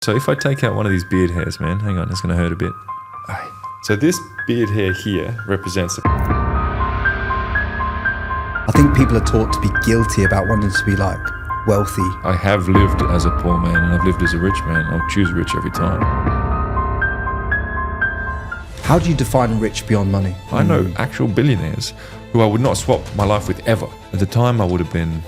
So if I take out one of these beard hairs, man, hang on, it's going to hurt a bit. Aye. So this beard hair here represents I think people are taught to be guilty about wanting to be like wealthy. I have lived as a poor man and I've lived as a rich man. I'll choose rich every time. How do you define rich beyond money? I know actual billionaires who I would not swap my life with ever. At the time I would have been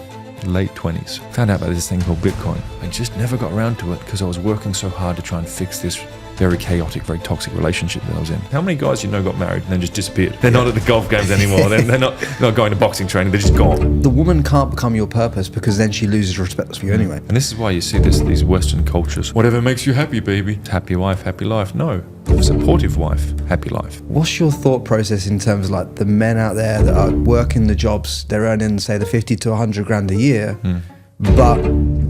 late 20s. Found out about this thing called Bitcoin. I just never got around to it because I was working so hard to try and fix this very chaotic, very toxic relationship that I was in. How many guys you know got married and then just disappeared? They're not at the golf games anymore. They're not going to boxing training. They're just gone. The woman can't become your purpose because then she loses respect for you anyway. And this is why you see these Western cultures. Whatever makes you happy, baby. Happy wife, happy life. No. Supportive wife, happy life. What's your thought process in terms of like the men out there that are working the jobs, they're earning say the 50 to 100 grand a year, but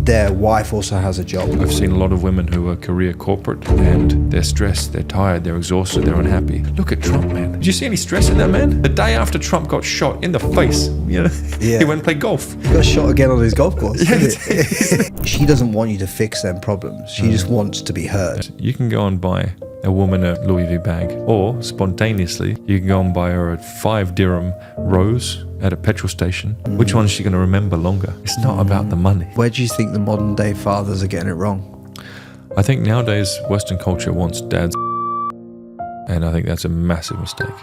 their wife also has a job? I've seen a lot of women who are career corporate and they're stressed, they're tired, they're exhausted, they're unhappy. Look at Trump, man. Did you see any stress in that man? The day after Trump got shot in the face, he went and played golf. He got shot again on his golf course. She doesn't want you to fix them problems. She just wants to be heard. You can go and buy a woman a Louis V bag, or spontaneously, you can go and buy her a 5 dirham rose at a petrol station. Which one is she going to remember longer? It's not about the money. Where do you think the modern day fathers are getting it wrong? I think nowadays Western culture wants dads, and I think that's a massive mistake.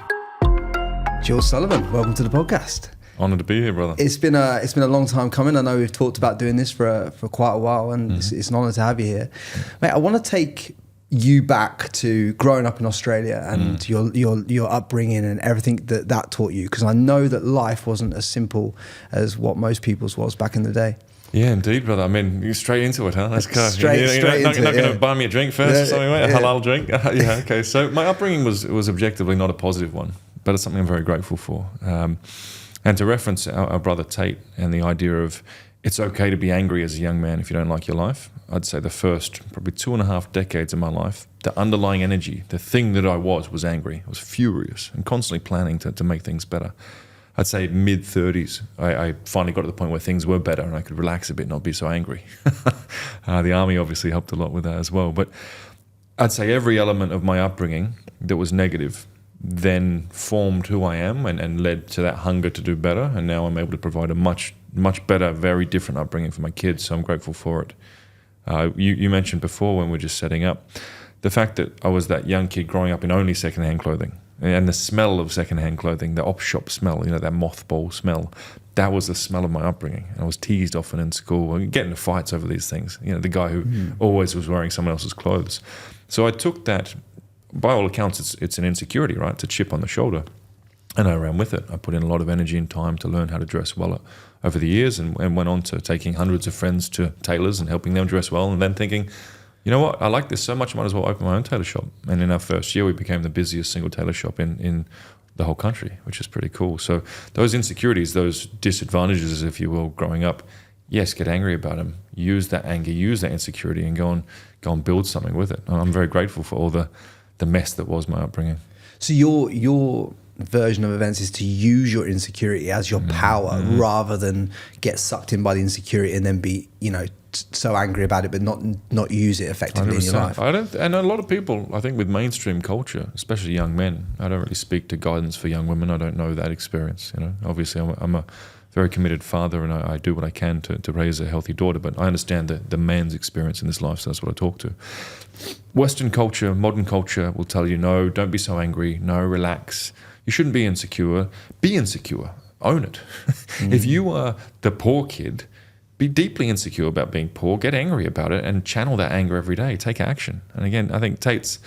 Jules Sullivan, welcome to the podcast. Honored to be here, brother. It's been a long time coming. I know we've talked about doing this for quite a while, and it's an honour to have you here. Mate, I want to take you back to growing up in Australia and your upbringing and everything that taught you, because I know that life wasn't as simple as what most people's was back in the day. Yeah, indeed, brother. I mean, you're straight into it, huh? Let's go. Straight You're into not it, going to buy me a drink first or something, mate? A halal drink? Yeah, okay. So my upbringing was objectively not a positive one, but it's something I'm very grateful for. And to reference our brother Tate and the idea of it's okay to be angry as a young man if you don't like your life, I'd say the first probably 2.5 decades of my life, the underlying energy, the thing that I was angry. I was furious and constantly planning to make things better. I'd say mid-30s, I finally got to the point where things were better and I could relax a bit and not be so angry. The army obviously helped a lot with that as well. But I'd say every element of my upbringing that was negative then formed who I am and led to that hunger to do better. And now I'm able to provide a much better, very different upbringing for my kids. So I'm grateful for it. You mentioned before when we were just setting up, the fact that I was that young kid growing up in only secondhand clothing and the smell of secondhand clothing, the op shop smell, that mothball smell, that was the smell of my upbringing. And I was teased often in school, getting into fights over these things. The guy who always was wearing someone else's clothes. So I took that. By all accounts, it's an insecurity, right? It's a chip on the shoulder. And I ran with it. I put in a lot of energy and time to learn how to dress well over the years and went on to taking hundreds of friends to tailors and helping them dress well, and then thinking, you know what, I like this so much, I might as well open my own tailor shop. And in our first year, we became the busiest single tailor shop in the whole country, which is pretty cool. So those insecurities, those disadvantages, if you will, growing up, yes, get angry about them. Use that anger, use that insecurity and go and build something with it. And I'm very grateful for all the mess that was my upbringing. So your version of events is to use your insecurity as your power rather than get sucked in by the insecurity and then be, so angry about it, but not use it effectively 100%. In your life. And a lot of people, I think with mainstream culture, especially young men, I don't really speak to guidance for young women. I don't know that experience. Obviously I'm a very committed father and I do what I can to raise a healthy daughter, but I understand the man's experience in this life, so that's what I talk to. Western culture, modern culture will tell you, no, don't be so angry, no, relax. You shouldn't be insecure. Be insecure. Own it. If you are the poor kid, be deeply insecure about being poor, get angry about it and channel that anger every day, take action. And again, I think Tate's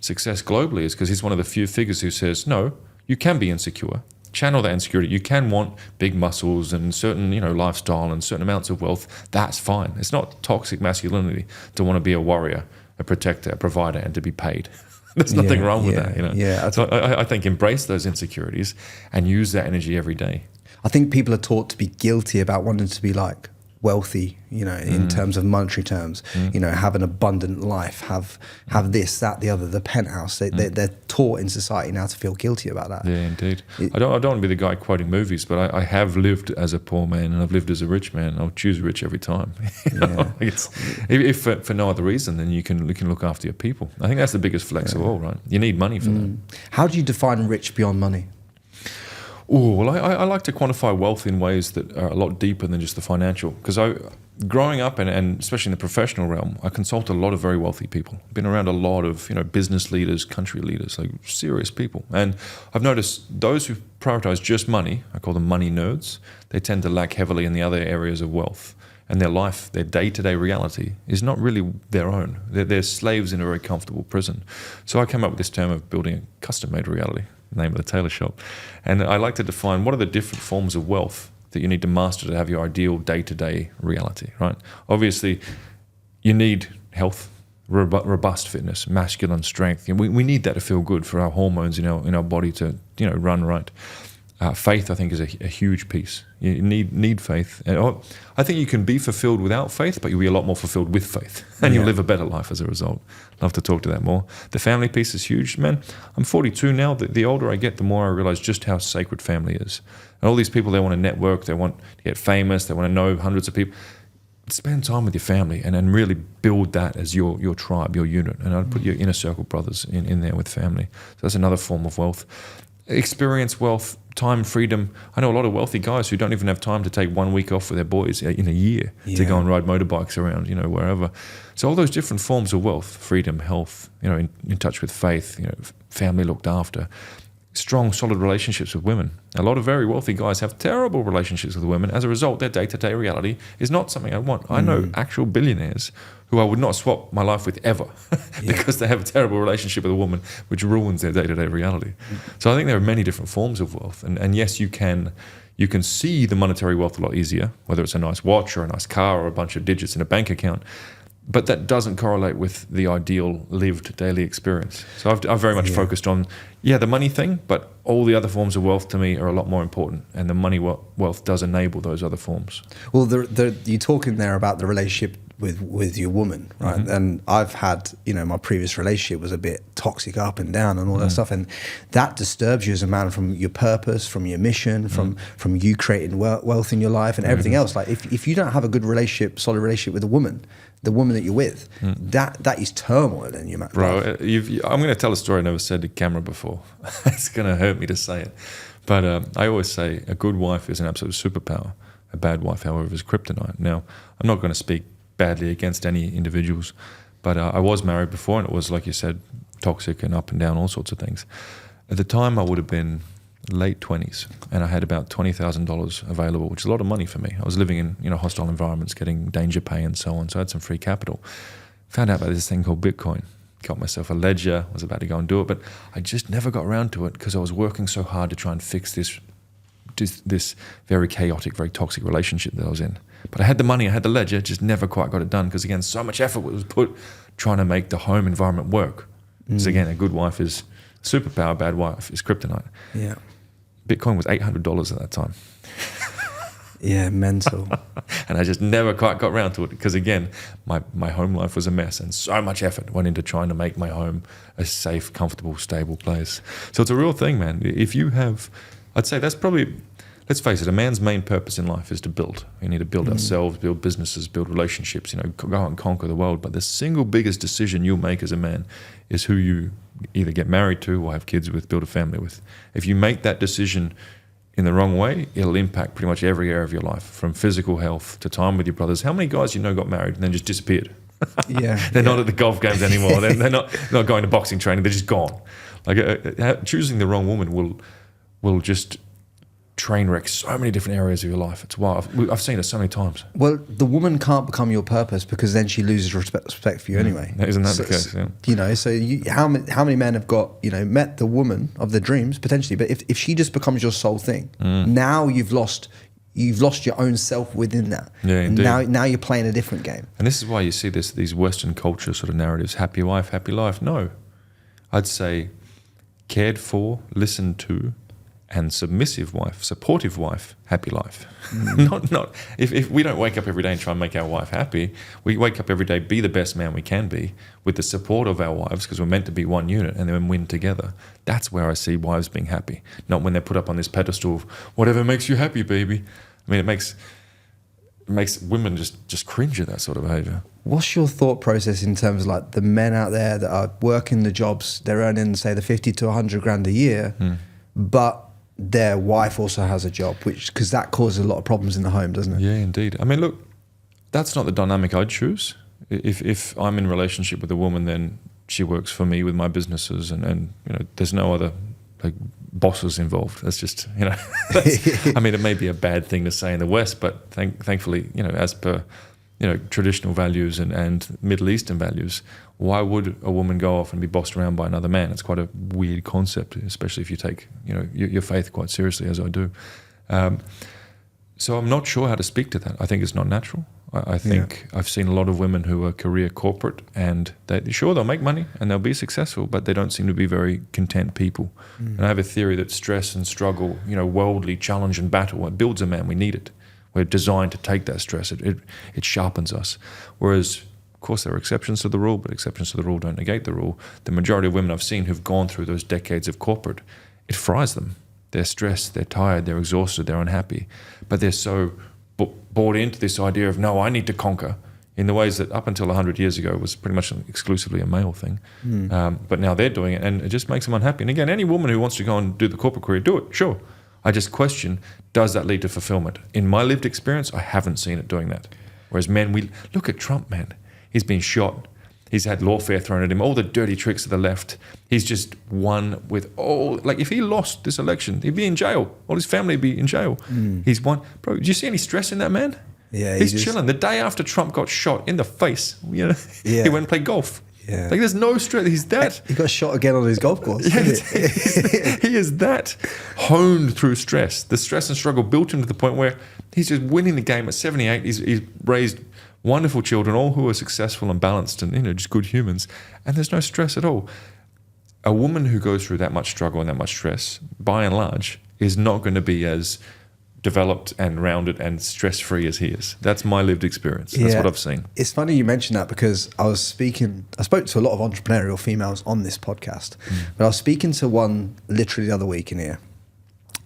success globally is because he's one of the few figures who says, no, you can be insecure. Channel that insecurity. You can want big muscles and certain, lifestyle and certain amounts of wealth. That's fine. It's not toxic masculinity to want to be a warrior, a protector, a provider, and to be paid. There's nothing wrong with that, Yeah. So I think embrace those insecurities and use that energy every day. I think people are taught to be guilty about wanting to be like wealthy, in terms of monetary terms, have an abundant life, have this, that, the other, the penthouse. They're taught in society now to feel guilty about that. Yeah, indeed. I don't want to be the guy quoting movies, but I have lived as a poor man and I've lived as a rich man. I'll choose rich every time. If for no other reason, then you can look after your people. I think that's the biggest flex of all, right? You need money for that. How do you define rich beyond money? Oh, well, I like to quantify wealth in ways that are a lot deeper than just the financial. Because growing up, and especially in the professional realm, I consult a lot of very wealthy people. Been around a lot of business leaders, country leaders, like serious people. And I've noticed those who prioritize just money, I call them money nerds, they tend to lack heavily in the other areas of wealth. And their life, their day-to-day reality is not really their own. They're slaves in a very comfortable prison. So I came up with this term of building a custom-made reality, name of the tailor shop. And I like to define what are the different forms of wealth that you need to master to have your ideal day-to-day reality, right? Obviously, you need health, robust fitness, masculine strength. We need that to feel good for our hormones in our body to run right. Faith, I think, is a huge piece. You need faith. And I think you can be fulfilled without faith, but you'll be a lot more fulfilled with faith. And you'll live a better life as a result. Love to talk to that more. The family piece is huge, man. I'm 42 now. The older I get, the more I realize just how sacred family is. And all these people, they want to network, they want to get famous, they want to know hundreds of people. Spend time with your family and really build that as your tribe, your unit. And I'd put your inner circle brothers in there with family. So that's another form of wealth. Experience wealth, time, freedom. I know a lot of wealthy guys who don't even have time to take 1 week off with their boys in a year to go and ride motorbikes around, wherever. So all those different forms of wealth, freedom, health, in touch with faith, family looked after, strong, solid relationships with women. A lot of very wealthy guys have terrible relationships with women. As a result, their day-to-day reality is not something I want. I know actual billionaires who I would not swap my life with ever because they have a terrible relationship with a woman which ruins their day-to-day reality. So I think there are many different forms of wealth. And yes, you can see the monetary wealth a lot easier, whether it's a nice watch or a nice car or a bunch of digits in a bank account. But that doesn't correlate with the ideal lived daily experience. So I've very much focused on, the money thing, but all the other forms of wealth to me are a lot more important. And the money wealth does enable those other forms. Well, you're talking there about the relationship with your woman, right? Mm-hmm. And I've had, my previous relationship was a bit toxic up and down and all that stuff. And that disturbs you as a man from your purpose, from your mission, from you creating wealth in your life and everything else. Like if you don't have a good relationship, solid relationship with a woman, the woman that you're with, that is turmoil in your life. Bro, I'm going to tell a story I never said to camera before. It's going to hurt me to say it. But I always say a good wife is an absolute superpower. A bad wife, however, is kryptonite. Now, I'm not going to speak badly against any individuals, but I was married before and it was, like you said, toxic and up and down, all sorts of things. At the time, I would have been late 20s and I had about $20,000 available, which is a lot of money for me. I was living in hostile environments, getting danger pay and so on, so I had some free capital. Found out about this thing called Bitcoin. Got myself a ledger, was about to go and do it, but I just never got around to it because I was working so hard to try and fix this very chaotic, very toxic relationship that I was in. But I had the money, I had the ledger, just never quite got it done because, again, so much effort was put trying to make the home environment work. So, again, a good wife is superpower, a bad wife is kryptonite. Yeah. Bitcoin was $800 at that time. Yeah, mental. And I just never quite got around to it because, again, my home life was a mess and so much effort went into trying to make my home a safe, comfortable, stable place. So it's a real thing, man. If you have, I'd say that's probably, let's face it, a man's main purpose in life is to build. We need to build ourselves, build businesses, build relationships, go out and conquer the world. But the single biggest decision you'll make as a man is who you either get married to or have kids with, build a family with. If you make that decision in the wrong way, it'll impact pretty much every area of your life, from physical health to time with your brothers. How many guys got married and then just disappeared? They're not at the golf games anymore. They're not going to boxing training. They're just gone. Like choosing the wrong woman will just train wreck so many different areas of your life. It's wild. I've seen it so many times. Well, the woman can't become your purpose because then she loses respect for you anyway. Isn't that the case? Yeah. So how many men have got met the woman of their dreams potentially, but if she just becomes your sole thing, now you've lost your own self within that. Yeah, indeed. Now you're playing a different game. And this is why you see these Western culture sort of narratives: happy wife, happy life. No, I'd say cared for, listened to, and submissive wife, supportive wife, happy life. Not if we don't wake up every day and try and make our wife happy, we wake up every day, be the best man we can be with the support of our wives, because we're meant to be one unit and then win together. That's where I see wives being happy, not when they're put up on this pedestal of whatever makes you happy, baby. I mean, it makes women just cringe at that sort of behavior. What's your thought process in terms of like the men out there that are working the jobs, they're earning, say, the 50 to 100 grand a year, but their wife also has a job, because that causes a lot of problems in the home, doesn't it? Yeah, indeed. I mean, look, that's not the dynamic I'd choose. If I'm in a relationship with a woman, then she works for me with my businesses, and there's no other like bosses involved. That's just I mean, it may be a bad thing to say in the West, but thankfully, as per traditional values and Middle Eastern values, why would a woman go off and be bossed around by another man? It's quite a weird concept, especially if you take your faith quite seriously, as I do. So I'm not sure how to speak to that. I think it's not natural. I think I've seen a lot of women who are career corporate, and they'll make money and they'll be successful, but they don't seem to be very content people. And I have a theory that stress and struggle, worldly challenge and battle, it builds a man. We need it. We're designed to take that stress. It sharpens us. Whereas, of course, there are exceptions to the rule, but exceptions to the rule don't negate the rule. The majority of women I've seen who've gone through those decades of corporate, it fries them. They're stressed, they're tired, they're exhausted, they're unhappy. But they're so bought into this idea of, no, I need to conquer, in the ways that up until 100 years ago was pretty much exclusively a male thing. But now they're doing it, and it just makes them unhappy. And again, any woman who wants to go and do the corporate career, do it, sure. I just question, does that lead to fulfillment? In my lived experience, I haven't seen it doing that. Whereas men, we look at Trump, man. He's been shot. He's had lawfare thrown at him, all the dirty tricks of the left. He's just won with if he lost this election, he'd be in jail. All his family would be in jail. He's won. Bro, do you see any stress in that man? Yeah, he's chilling. The day after Trump got shot in the face, he went and played golf. Yeah. Like, there's no stress. He's that. He got shot again on his golf course. Yeah, he is that honed through stress. The stress and struggle built him to the point where he's just winning the game at 78. He's raised wonderful children, all who are successful and balanced and just good humans. And there's no stress at all. A woman who goes through that much struggle and that much stress, by and large, is not going to be as developed and rounded and stress-free as he is. That's my lived experience. That's what I've seen. It's funny you mentioned that, because I spoke to a lot of entrepreneurial females on this podcast, but I was speaking to one literally the other week in here,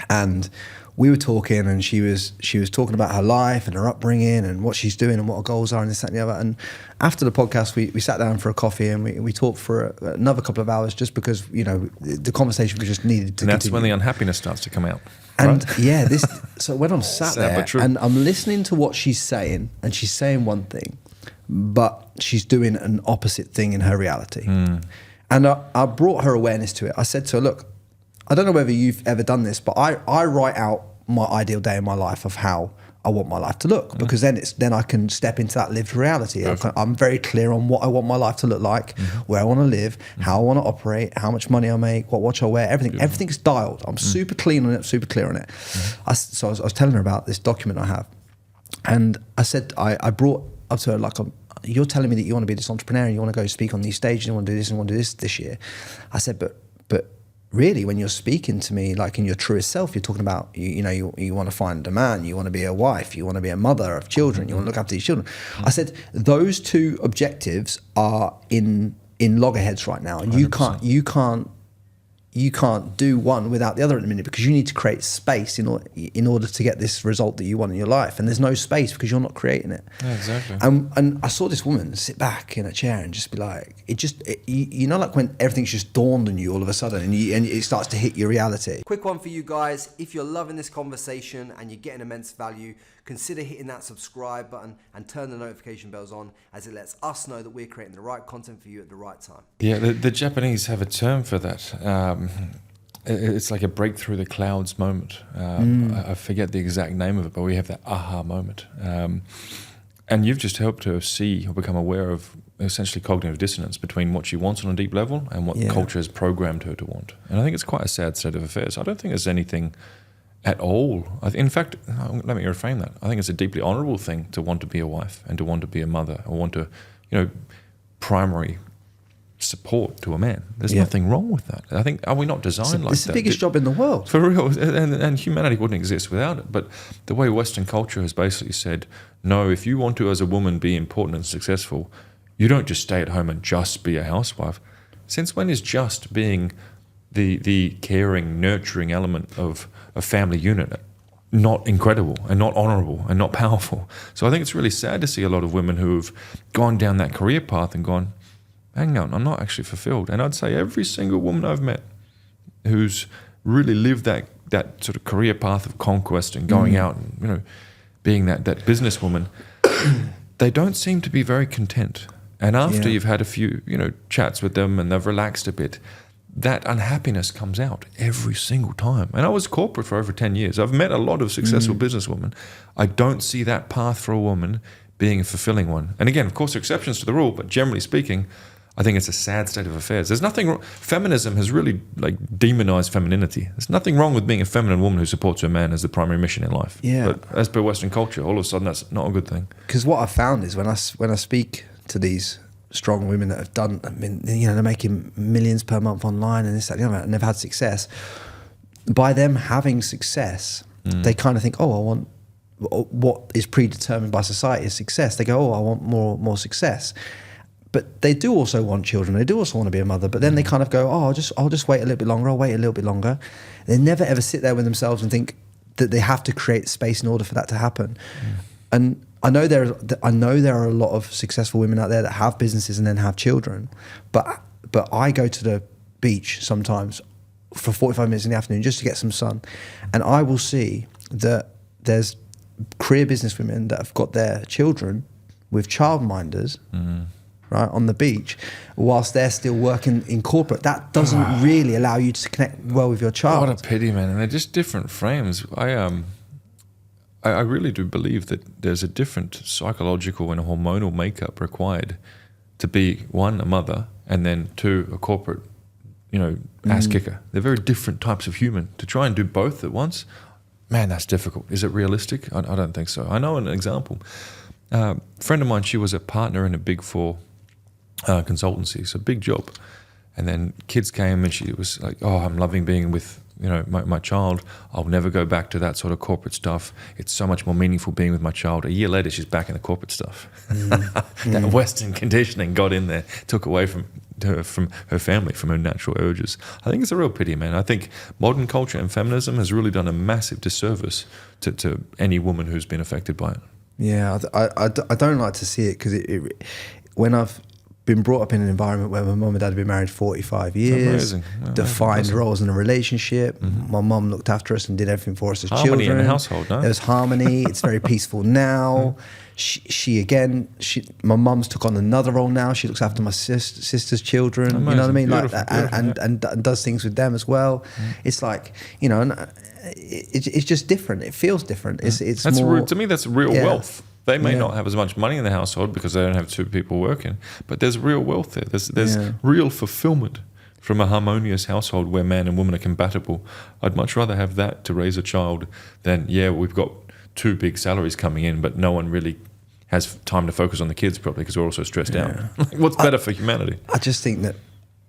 and we were talking, and she was talking about her life and her upbringing and what she's doing and what her goals are and this, that, and the other. And after the podcast, we sat down for a coffee and we talked for another couple of hours, just because the conversation we just needed to. And that's continue. when the unhappiness starts to come out. And right? So when I'm sat there and I'm listening to what she's saying, and she's saying one thing, but she's doing an opposite thing in her reality. And I brought her awareness to it. I said to her, look, I don't know whether you've ever done this, but I write out my ideal day in my life of how I want my life to look, because then I can step into that lived reality. I'm very clear on what I want my life to look like, where I want to live, how I want to operate, how much money I make, what watch I wear, everything. Everything's dialed. I'm super clean on it, super clear on it. So I was telling her about this document I have, and I said, I brought up to her, like, you're telling me that you want to be this entrepreneur and you want to go speak on these stages and you want to do this and want to do this year. I said, but really, when you're speaking to me like in your truest self, you're talking about you want to find a man, you want to be a wife, you want to be a mother of children, you want to look after these children. I said those two objectives are in loggerheads right now, and 100%. You can't do one without the other at the minute, because you need to create space in order to get this result that you want in your life, and there's no space because you're not creating it. Yeah, exactly. And I saw this woman sit back in a chair and just be like, like when everything's just dawned on you all of a sudden, and it starts to hit your reality. Quick one for you guys: if you're loving this conversation and you're getting immense value, consider hitting that subscribe button and turn the notification bells on, as it lets us know that we're creating the right content for you at the right time. Yeah, the Japanese have a term for that. It's like a break through the clouds moment. I forget the exact name of it, but we have that aha moment. And you've just helped her see or become aware of essentially cognitive dissonance between what she wants on a deep level and what the culture has programmed her to want. And I think it's quite a sad state of affairs. I don't think there's anything at all. In fact, let me reframe that. I think it's a deeply honourable thing to want to be a wife and to want to be a mother, or want to, primary support to a man. There's nothing wrong with that. I think, are we not designed like that? It's the biggest job in the world. For real. And humanity wouldn't exist without it. But the way Western culture has basically said, no, if you want to, as a woman, be important and successful, you don't just stay at home and just be a housewife. Since when is just being the caring, nurturing element of a family unit not incredible and not honourable and not powerful? So I think it's really sad to see a lot of women who have gone down that career path and gone, hang on, I'm not actually fulfilled. And I'd say every single woman I've met who's really lived that sort of career path of conquest and going out and, being that businesswoman, they don't seem to be very content. And after you've had a few, chats with them and they've relaxed a bit, that unhappiness comes out every single time. And I was corporate for over 10 years. I've met a lot of successful businesswomen. I don't see that path for a woman being a fulfilling one. And again, of course, there are exceptions to the rule, but generally speaking, I think it's a sad state of affairs. There's nothing wrong. Feminism has really demonized femininity. There's nothing wrong with being a feminine woman who supports her man as the primary mission in life. Yeah. But as per Western culture, all of a sudden that's not a good thing. Because what I found is when I speak to these strong women that have done, they're making millions per month online and this, that, and they've had success. By them having success, they kind of think, I want what is predetermined by society as success. They go, I want more success. But they do also want children. They do also want to be a mother. But then they kind of go, I'll just wait a little bit longer. I'll wait a little bit longer. They never ever sit there with themselves and think that they have to create space in order for that to happen. And I know there are a lot of successful women out there that have businesses and then have children. But I go to the beach sometimes for 45 minutes in the afternoon just to get some sun, and I will see that there's career business women that have got their children with childminders. Right, on the beach, whilst they're still working in corporate. That doesn't really allow you to connect well with your child. What a pity, man. And they're just different frames. I really do believe that there's a different psychological and hormonal makeup required to be, one, a mother, and then two, a corporate, ass kicker. They're very different types of human. To try and do both at once, man, that's difficult. Is it realistic? I don't think so. I know an example. A friend of mine, she was a partner in a Big Four consultancy, so big job. And then kids came and she was like, I'm loving being with my child. I'll never go back to that sort of corporate stuff. It's so much more meaningful being with my child. A year later, she's back in the corporate stuff. That Western conditioning got in there, took away from her family, from her natural urges. I think it's a real pity, man. I think modern culture and feminism has really done a massive disservice to any woman who's been affected by it. Yeah, I don't like to see it because when I've been brought up in an environment where my mum and dad have been married 45 years, defined roles in a relationship. My mum looked after us and did everything for us as children. Harmony in the household, no? There's harmony. It's very peaceful now. My mum's took on another role now. She looks after my sister's children. Amazing. You know what I mean? Beautiful, like beautiful, and does things with them as well. It's like, it's just different. It feels different. It's that's more, to me, that's real wealth. They may not have as much money in the household because they don't have two people working, but there's real wealth there. There's real fulfillment from a harmonious household where man and woman are compatible. I'd much rather have that to raise a child than, we've got two big salaries coming in, but no one really has time to focus on the kids properly because we're also stressed out. What's better for humanity? I just think that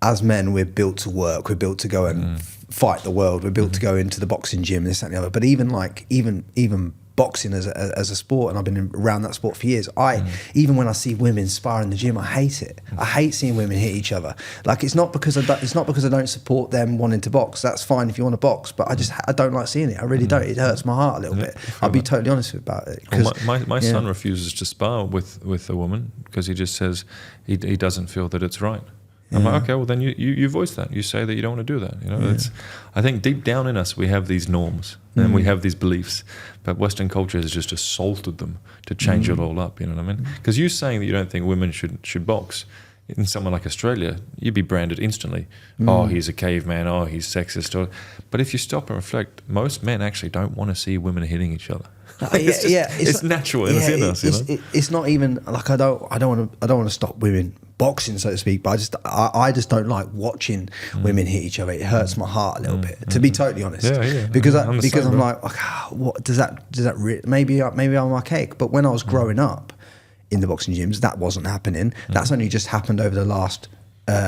as men, we're built to work. We're built to go and fight the world. We're built to go into the boxing gym, this, that, and the other. But even boxing as a sport, and I've been around that sport for years. Even when I see women spar in the gym, I hate it. I hate seeing women hit each other. Like it's not because I don't support them wanting to box. That's fine if you want to box, but I don't like seeing it. I really don't. It hurts my heart a little bit. I'll be totally honest about it. Well, my son refuses to spar with a woman because he just says he doesn't feel that it's right. I'm like, okay, well then you voice that. You say that you don't want to do that. I think deep down in us we have these norms and we have these beliefs, but Western culture has just assaulted them to change it all up. You know what I mean? Because you saying that you don't think women should box, in someone like Australia, you'd be branded instantly. Oh, he's a caveman. Oh, he's sexist. But if you stop and reflect, most men actually don't want to see women hitting each other. It's natural in us. It's not even like I don't want to stop women boxing, so to speak, but I just don't like watching women hit each other. It hurts my heart a little bit, to be totally honest. Because I'm like, what does that maybe I'm archaic, but when I was growing up in the boxing gyms, that wasn't happening. That's only just happened over the last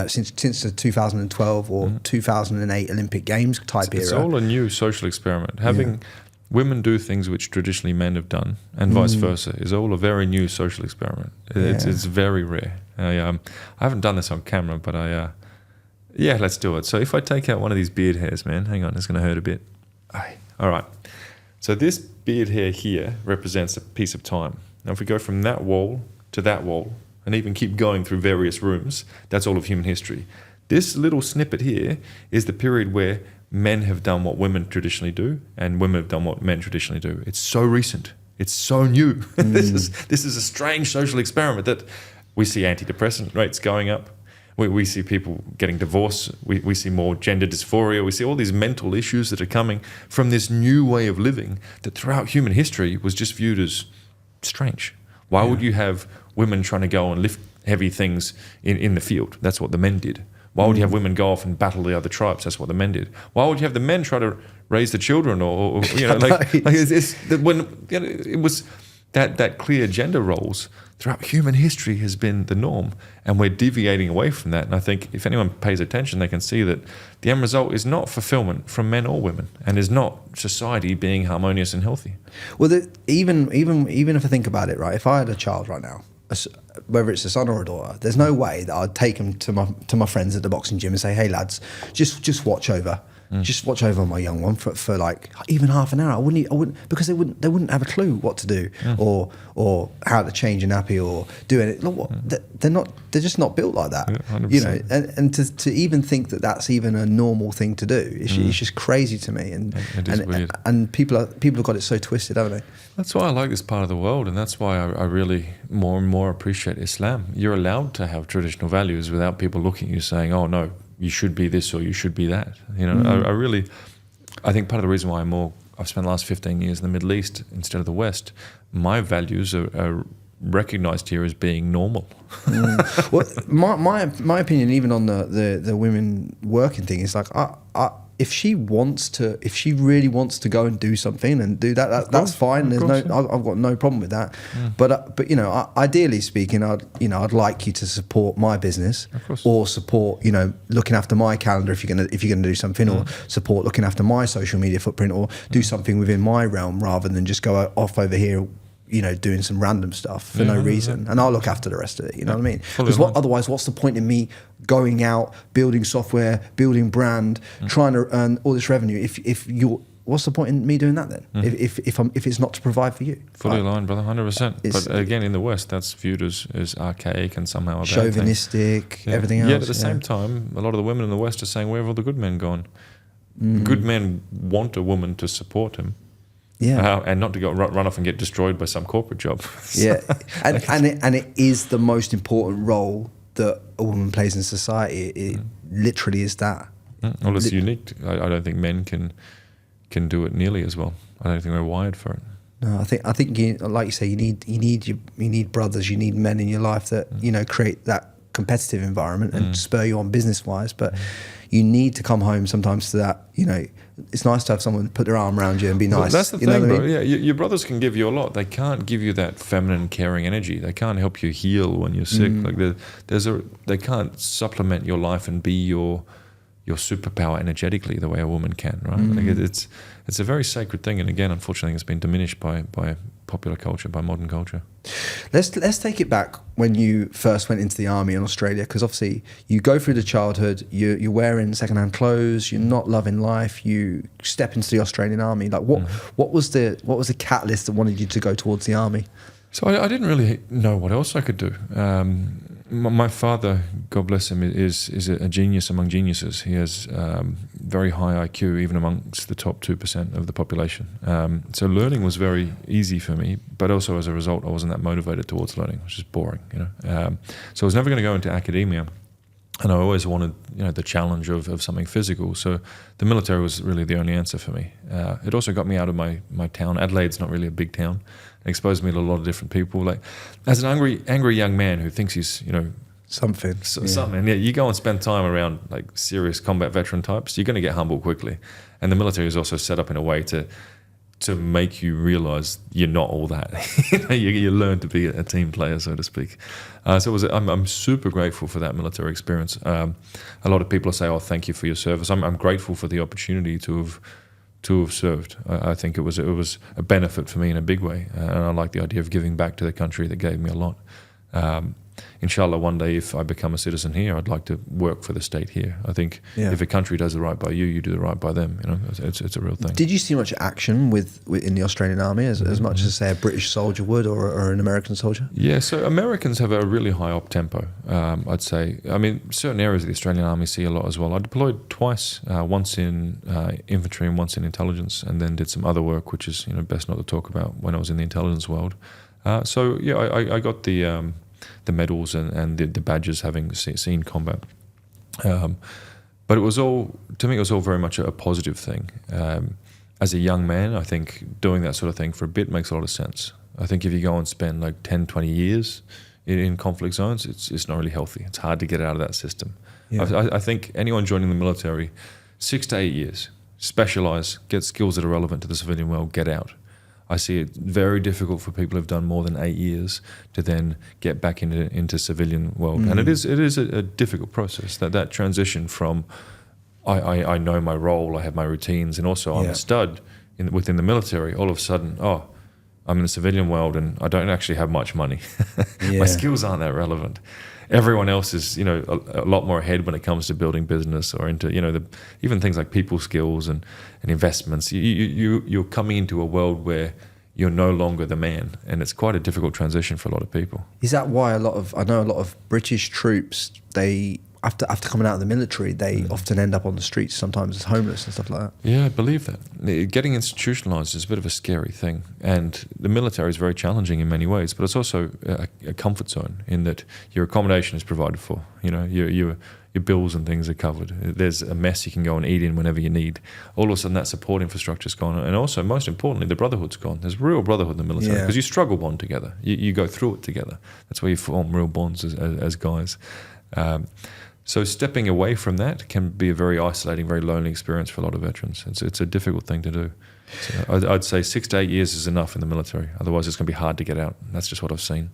since the 2012 or 2008 Olympic Games type era. It's all a new social experiment. Having women do things which traditionally men have done, and vice versa, is all a very new social experiment. It's very rare. I haven't done this on camera, but let's do it. So if I take out one of these beard hairs, man, hang on, it's going to hurt a bit. All right. So this beard hair here represents a piece of time. Now if we go from that wall to that wall, and even keep going through various rooms, that's all of human history. This little snippet here is the period where men have done what women traditionally do, and women have done what men traditionally do. It's so recent. It's so new. This is a strange social experiment that we see antidepressant rates going up. We see people getting divorced. We see more gender dysphoria. We see all these mental issues that are coming from this new way of living that throughout human history was just viewed as strange. Why would you have women trying to go and lift heavy things in the field? That's what the men did. Why would you have women go off and battle the other tribes? That's what the men did. Why would you have the men try to raise the children, or it was that clear gender roles throughout human history has been the norm, and we're deviating away from that. And I think if anyone pays attention, they can see that the end result is not fulfillment from men or women, and is not society being harmonious and healthy. Well, even if I think about it, right? If I had a child right now, whether it's a son or a daughter, there's no way that I'd take them to my friends at the boxing gym and say, "Hey lads, just watch over." Just watch over my young one for like even half an hour. I wouldn't, because they wouldn't have a clue what to do or how to change a nappy or do it. Look, they're just not built like that. 100%. You know, and to even think that that's even a normal thing to do, it's just crazy to me. And it is weird. And people have got it so twisted, haven't they? That's why I like this part of the world, and that's why I really more and more appreciate Islam. You're allowed to have traditional values without people looking at you saying, "Oh no, you should be this or you should be that." You know, I think part of the reason why I've spent the last 15 years in the Middle East instead of the West, my values are recognized here as being normal. Well, my opinion, even on the women working thing, is like, if she really wants to go and do something and do that's fine. I've got no problem with that. But you know, ideally speaking, I'd like you to support my business, or support, you know, looking after my calendar if you're gonna do something, or support looking after my social media footprint, or do something within my realm rather than just go off over here, you know, doing some random stuff for no reason, and I'll look after the rest of it. You know what I mean? Because otherwise, what's the point in me going out, building software, building brand, trying to earn all this revenue? What's the point in me doing that then? If it's not to provide for you? Fully aligned, brother, 100%. But again, in the West, that's viewed as archaic and somehow a bad chauvinistic, thing. everything else. Yet at the same time, a lot of the women in the West are saying, "Where have all the good men gone?" Good men want a woman to support him. Yeah, and not to go run off and get destroyed by some corporate job. Yeah, and it is the most important role that a woman plays in society. It literally is that. Well, it's unique. I don't think men can do it nearly as well. I don't think we're wired for it. No, I think you, like you say, you need brothers, you need men in your life that you know create that competitive environment and spur you on business wise, but you need to come home sometimes to that. You know, it's nice to have someone put their arm around you and be nice. Well, that's the thing, bro. I mean? Yeah, your brothers can give you a lot. They can't give you that feminine, caring energy. They can't help you heal when you're sick. Like they can't supplement your life and be your superpower energetically the way a woman can, right? Like it's a very sacred thing, and again, unfortunately, it's been diminished by popular culture, by modern culture. Let's take it back when you first went into the army in Australia, because obviously you go through the childhood, you're wearing secondhand clothes, you're not loving life, you step into the Australian army. Like what was the catalyst that wanted you to go towards the army? So I didn't really know what else I could do. My father, God bless him, is a genius among geniuses. He has very high IQ, even amongst the top 2% of the population. So learning was very easy for me, but also as a result, I wasn't that motivated towards learning, which is boring, you know. So I was never going to go into academia, and I always wanted, you know, the challenge of something physical. So the military was really the only answer for me. It also got me out of my town. Adelaide's not really a big town. It exposed me to a lot of different people. Like, as an angry young man who thinks he's, you know, something. Yeah, you go and spend time around like serious combat veteran types, you're going to get humbled quickly. And the military is also set up in a way to to make you realize you're not all that. You learn to be a team player, so to speak. So I'm super grateful for that military experience. A lot of people say, "Oh, thank you for your service." I'm grateful for the opportunity to have served. I think it was a benefit for me in a big way, and I like the idea of giving back to the country that gave me a lot. Inshallah, one day if I become a citizen here, I'd like to work for the state here. I think if a country does the right by you, you do the right by them. You know, it's a real thing. Did you see much action in the Australian Army as much as, say, a British soldier would or an American soldier? Yeah, so Americans have a really high op tempo, I'd say. I mean, certain areas of the Australian Army see a lot as well. I deployed twice, once in infantry and once in intelligence, and then did some other work, which is best not to talk about when I was in the intelligence world. So yeah, I got the medals and the badges having seen combat. But it was all very much a positive thing. As a young man, I think doing that sort of thing for a bit makes a lot of sense. I think if you go and spend like 10, 20 years in conflict zones, it's not really healthy. It's hard to get out of that system. Yeah. I think anyone joining the military, 6 to 8 years, specialize, get skills that are relevant to the civilian world, get out. I see it very difficult for people who've done more than 8 years to then get back into civilian world, and it is a difficult process. That transition from I know my role, I have my routines, and also I'm a stud within the military. All of a sudden, I'm in the civilian world and I don't actually have much money. My skills aren't that relevant. Everyone else is, a lot more ahead when it comes to building business or into, even things like people skills and investments. You're coming into a world where you're no longer the man, and it's quite a difficult transition for a lot of people. Is that why I know a lot of British troops, they after coming out of the military, they often end up on the streets sometimes as homeless and stuff like that? Yeah, I believe that. Getting institutionalized is a bit of a scary thing, and the military is very challenging in many ways, but it's also a comfort zone in that your accommodation is provided for. Your bills and things are covered. There's a mess you can go and eat in whenever you need. All of a sudden, that support infrastructure's gone, and also, most importantly, the brotherhood's gone. There's real brotherhood in the military because you struggle bond together. You go through it together. That's where you form real bonds as guys. So stepping away from that can be a very isolating, very lonely experience for a lot of veterans. It's a difficult thing to do. So I'd say 6 to 8 years is enough in the military. Otherwise, it's going to be hard to get out. That's just what I've seen.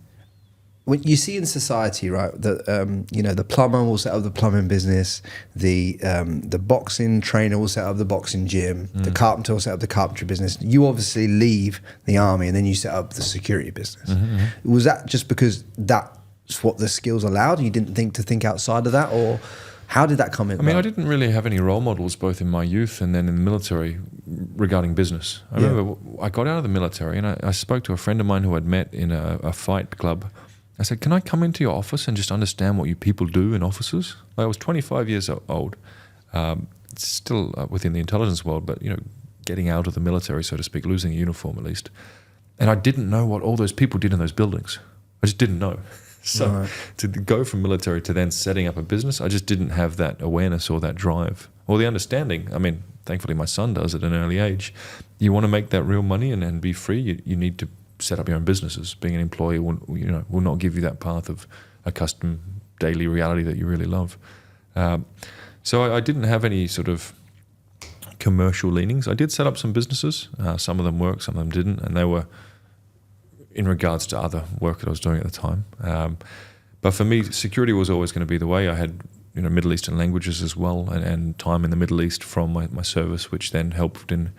When you see in society, right, that the plumber will set up the plumbing business, the boxing trainer will set up the boxing gym, the carpenter will set up the carpentry business. You obviously leave the army and then you set up the security business. Mm-hmm. Was that just because that's what the skills allowed? You didn't think outside of that, or how did that come in? I mean, I didn't really have any role models both in my youth and then in the military regarding business. I remember I got out of the military and I spoke to a friend of mine who I'd met in a fight club. I said, "Can I come into your office and just understand what you people do in offices?" I was 25 years old, still within the intelligence world, but getting out of the military, so to speak, losing a uniform at least. And I didn't know what all those people did in those buildings. I just didn't know. So to go from military to then setting up a business, I just didn't have that awareness or that drive or the understanding. I mean, thankfully my son does at an early age. You want to make that real money and be free, you need to set up your own businesses. Being an employee will not give you that path of a custom daily reality that you really love. So I didn't have any sort of commercial leanings. I did set up some businesses. Some of them worked, some of them didn't, and they were in regards to other work that I was doing at the time. But for me, security was always going to be the way. I had Middle Eastern languages as well, and time in the Middle East from my service, which then helped in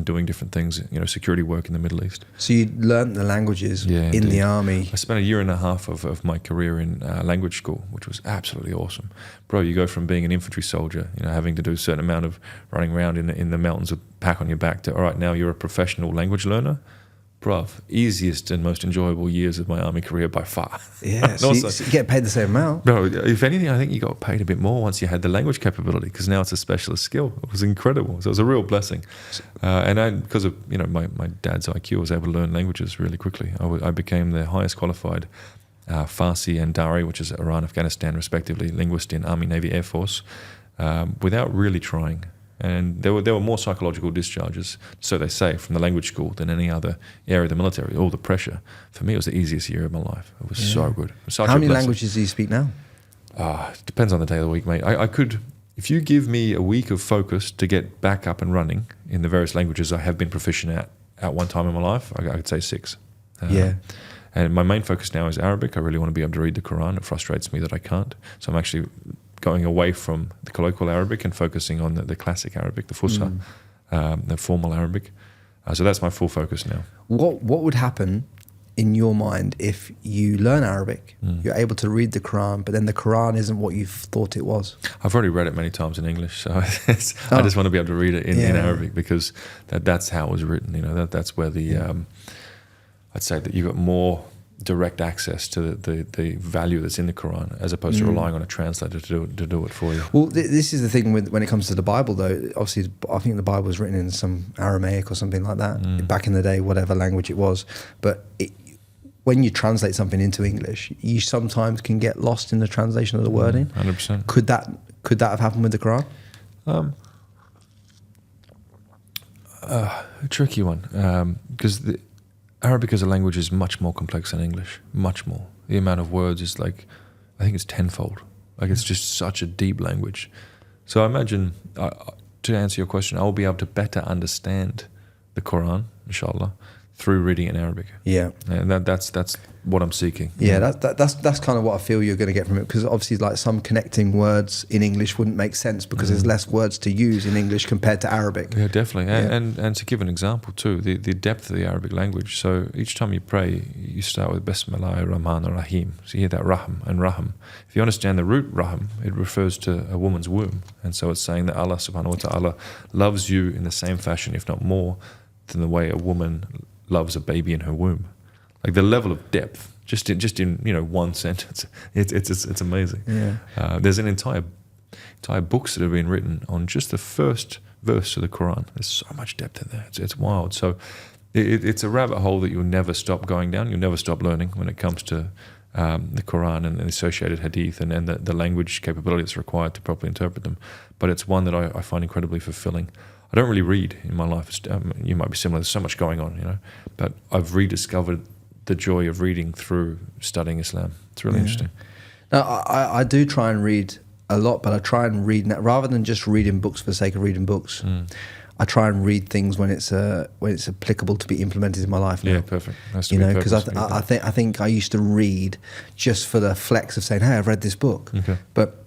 doing different things, security work in the Middle East. So you learned the languages in the army? I spent 1.5 years of my career in language school, which was absolutely awesome. Bro, you go from being an infantry soldier, having to do a certain amount of running around in the mountains with a pack on your back, to, all right, now you're a professional language learner. Bruv, easiest and most enjoyable years of my army career by far. Yeah, so you get paid the same amount. No, if anything, I think you got paid a bit more once you had the language capability, because now it's a specialist skill. It was incredible. So it was a real blessing. And because of my dad's IQ, I was able to learn languages really quickly. I became the highest qualified Farsi and Dari, which is Iran, Afghanistan, respectively, linguist in Army, Navy, Air Force, without really trying. And there were more psychological discharges, so they say, from the language school than any other area of the military. All the pressure. For me, it was the easiest year of my life. It was so good. How many languages do you speak now? It depends on the day of the week, mate. I could, if you give me a week of focus to get back up and running in the various languages I have been proficient at one time in my life, I could say 6. And my main focus now is Arabic. I really want to be able to read the Quran. It frustrates me that I can't. So I'm actually going away from the colloquial Arabic and focusing on the classic Arabic, the Fusha, the formal Arabic. So that's my full focus now. What would happen in your mind if you learn Arabic, you're able to read the Quran, but then the Quran isn't what you thought it was? I've already read it many times in English, so I just want to be able to read it in Arabic, because that's how it was written. You know, that's where the I'd say that you got more direct access to the value that's in the Quran, as opposed to relying on a translator to do it for you. Well, this is the thing when it comes to the Bible, though. Obviously, I think the Bible was written in some Aramaic or something like that back in the day, whatever language it was. But when you translate something into English, you sometimes can get lost in the translation of the wording. 100%. Could that have happened with the Quran? A tricky one, because Arabic as a language is much more complex than English, much more. The amount of words is I think it's tenfold. Like, it's just such a deep language. So I imagine, to answer your question, I will be able to better understand the Quran, inshallah, through reading it in Arabic. Yeah. And that's what I'm seeking. Yeah, that's kind of what I feel you're going to get from it, because obviously, like, some connecting words in English wouldn't make sense because there's less words to use in English compared to Arabic. Yeah, definitely. And to give an example too, the depth of the Arabic language. So each time you pray, you start with Bismillah ar-Rahman ar-Rahim. So you hear that Rahm and Rahim. If you understand the root Rahm, it refers to a woman's womb. And so it's saying that Allah subhanahu wa ta'ala loves you in the same fashion, if not more, than the way a woman loves a baby in her womb. Like, the level of depth, just in one sentence, it's amazing. Yeah. There's an entire books that have been written on just the first verse of the Quran. There's so much depth in there. It's wild. So it's a rabbit hole that you'll never stop going down. You'll never stop learning when it comes to the Quran and the associated hadith and the language capability that's required to properly interpret them. But it's one that I find incredibly fulfilling. I don't really read in my life. You might be similar. There's so much going on, But I've rediscovered the joy of reading through studying Islam. It's really interesting. Now, I do try and read a lot, but I try and read rather than just reading books for the sake of reading books. I try and read things when it's applicable to be implemented in my life now. Yeah, perfect. Because I think I used to read just for the flex of saying, "Hey, I've read this book." Okay. But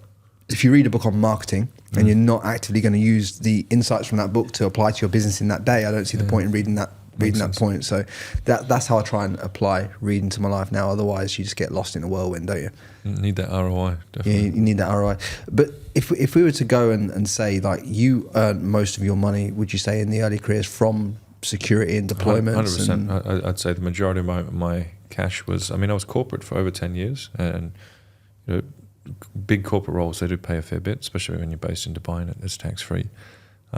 if you read a book on marketing and you're not actively going to use the insights from that book to apply to your business in that day, I don't see the point in reading that point. So that's how I try and apply reading to my life now. Otherwise, you just get lost in a whirlwind, don't you? You need that ROI, definitely. Yeah, you need that ROI. But if we were to go and say, like, you earned most of your money, would you say, in the early careers from security and deployments? 100%. I'd say the majority of my cash was, I was corporate for over 10 years, and big corporate roles, they do pay a fair bit, especially when you're based in Dubai and it's tax-free.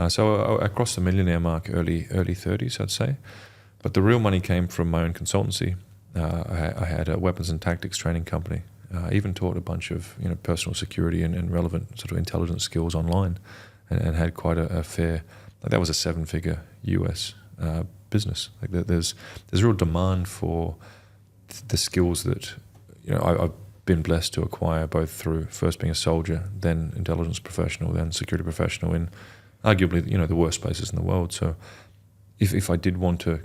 So I crossed the millionaire mark early 30s, I'd say. But the real money came from my own consultancy. I had a weapons and tactics training company. I even taught a bunch of personal security and relevant sort of intelligence skills online, and had quite a fair. That was a 7-figure US business. Like, there's real demand for the skills that I've been blessed to acquire, both through first being a soldier, then intelligence professional, then security professional in arguably the worst places in the world. So if I did want to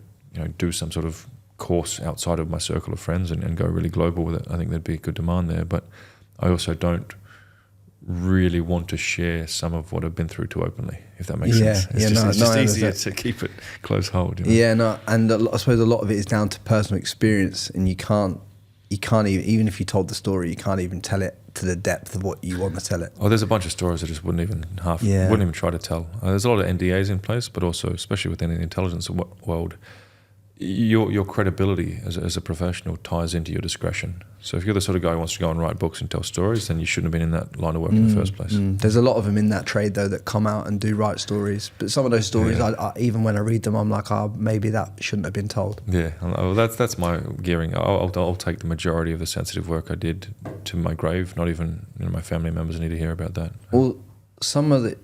do some sort of course outside of my circle of friends and go really global with it, I think there'd be a good demand there. But I also don't really want to share some of what I've been through too openly, if that makes sense. It's just easier to keep it close hold. Yeah, no, and I suppose a lot of it is down to personal experience, and you can't even if you told the story, you can't even tell it to the depth of what you want to tell it. Oh, there's a bunch of stories I just wouldn't even try to tell. There's a lot of NDAs in place, but also, especially within the intelligence world, your credibility as a professional ties into your discretion. So if you're the sort of guy who wants to go and write books and tell stories, then you shouldn't have been in that line of work in the first place. There's a lot of them in that trade, though, that come out and do write stories. But some of those stories, I even when I read them, I'm like, maybe that shouldn't have been told. Yeah, well, that's my gearing. I'll take the majority of the sensitive work I did to my grave. Not even my family members need to hear about that. Well, some of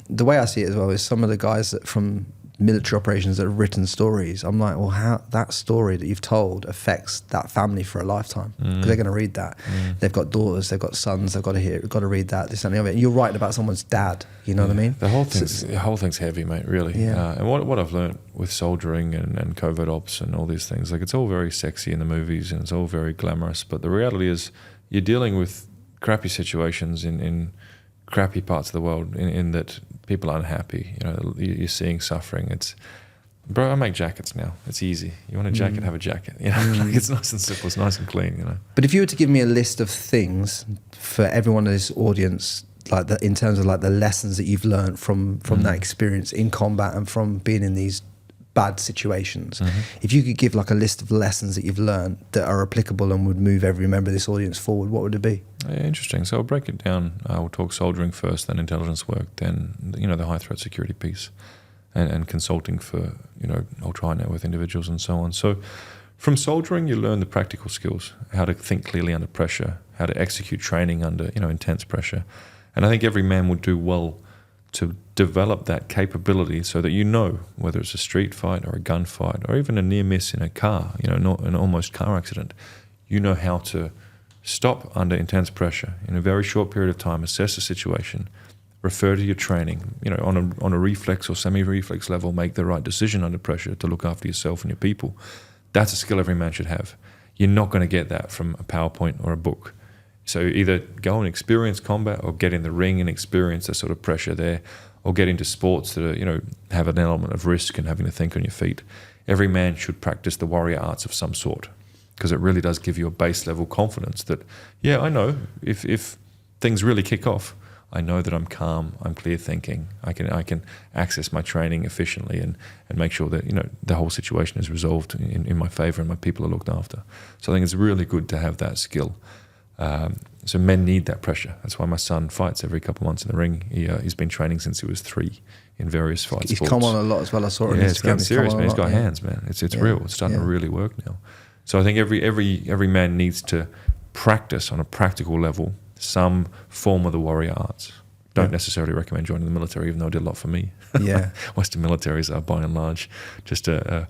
the way I see it as well is some of the guys that from military operations that have written stories. I'm like, well, how that story that you've told affects that family for a lifetime, because they're going to read that. They've got daughters, they've got sons, they've got to read that, this and the other. And you're writing about someone's dad, you know what I mean? The whole thing's heavy, mate, really. Yeah. And what I've learned with soldiering and covert ops and all these things, like, it's all very sexy in the movies and it's all very glamorous, but the reality is you're dealing with crappy situations in crappy parts of the world, in that people are unhappy. You know, you're seeing suffering. Bro, I make jackets now. It's easy. You want a jacket, have a jacket. You know, like, it's nice and simple. It's nice and clean. You know. But if you were to give me a list of things for everyone in this audience, like in terms of like the lessons that you've learned from that experience in combat and from being in these bad situations, if you could give like a list of lessons that you've learned that are applicable and would move every member of this audience forward, what would it be? Yeah, interesting. So I'll break it down. We'll talk soldiering first, then intelligence work, then, you know, the high threat security piece, and consulting for, you know, ultra high net worth individuals and so on. So from soldiering, you learn the practical skills, how to think clearly under pressure, how to execute training under, you know, intense pressure. And I think every man would do well to develop that capability, so that, you know, whether it's a street fight or a gunfight or even a near miss in a car, you know, not an almost car accident, you know how to stop under intense pressure in a very short period of time, assess the situation, refer to your training, you know, on a reflex or semi-reflex level, make the right decision under pressure to look after yourself and your people. That's a skill every man should have. You're not going to get that from a PowerPoint or a book. So either go and experience combat, or get in the ring and experience the sort of pressure there, or get into sports that are, you know, have an element of risk and having to think on your feet. Every man should practice the warrior arts of some sort, because it really does give you a base level confidence that, yeah, I know if things really kick off, I know that I'm calm, I'm clear thinking, I can access my training efficiently and make sure that, you know, the whole situation is resolved in my favor and my people are looked after. So I think it's really good to have that skill. So men need that pressure. That's why my son fights every couple of months in the ring. He's been training since he was 3 in various fight sports. He's come on a lot as well. I saw it on Instagram. It's getting serious, man. He's got yeah. hands, man. It's real. It's starting to really work now. So I think every man needs to practice on a practical level some form of the warrior arts. Don't necessarily recommend joining the military, even though it did a lot for me. Yeah. Western militaries are by and large just a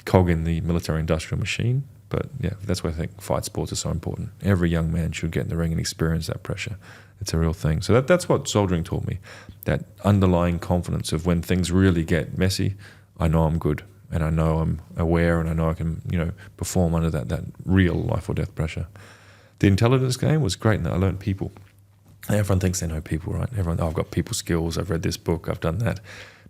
cog in the military industrial machine. But yeah, that's why I think fight sports are so important. Every young man should get in the ring and experience that pressure. It's a real thing. So that's what soldiering taught me, that underlying confidence of when things really get messy, I know I'm good, and I know I'm aware, and I know I can, you know, perform under that real life or death pressure. The intelligence game was great in that I learned people. Everyone thinks they know people, right? Everyone, I've got people skills, I've read this book, I've done that.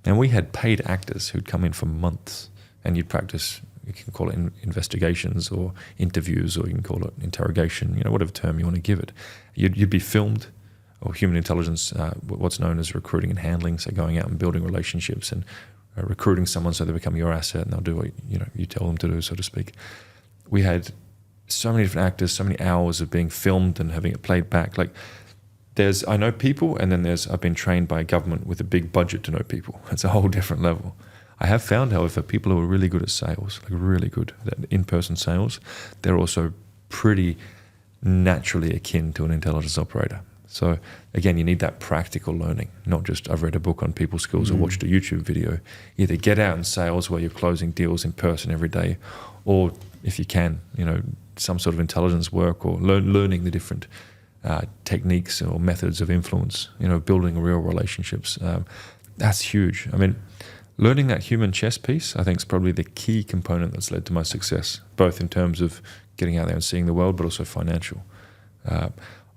And we had paid actors who'd come in for months, and you'd practice. You can call it investigations or interviews, or you can call it interrogation, you know, whatever term you want to give it. You'd be filmed, or human intelligence, what's known as recruiting and handling, so going out and building relationships and recruiting someone so they become your asset and they'll do what, you know, you tell them to do, so to speak. We had so many different actors, so many hours of being filmed and having it played back. Like, I know people, and then I've been trained by a government with a big budget to know people. It's a whole different level. I have found, however, people who are really good at sales, like really good at in-person sales, they're also pretty naturally akin to an intelligence operator. So again, you need that practical learning, not just I've read a book on people skills or watched a YouTube video. Either get out in sales where you're closing deals in person every day, or if you can, you know, some sort of intelligence work, or learning the different techniques or methods of influence, you know, building real relationships. That's huge. I mean, learning that human chess piece, I think, is probably the key component that's led to my success, both in terms of getting out there and seeing the world, but also financial.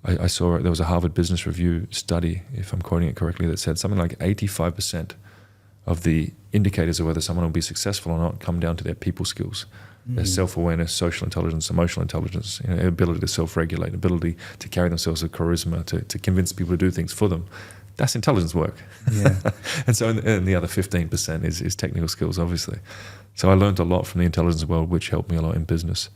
I saw there was a Harvard Business Review study, if I'm quoting it correctly, that said something like 85% of the indicators of whether someone will be successful or not come down to their people skills, their self-awareness, social intelligence, emotional intelligence, you know, ability to self-regulate, ability to carry themselves with charisma, to convince people to do things for them. That's intelligence work. Yeah. And so and the other 15% is technical skills, obviously. So I learned a lot from the intelligence world, which helped me a lot in business.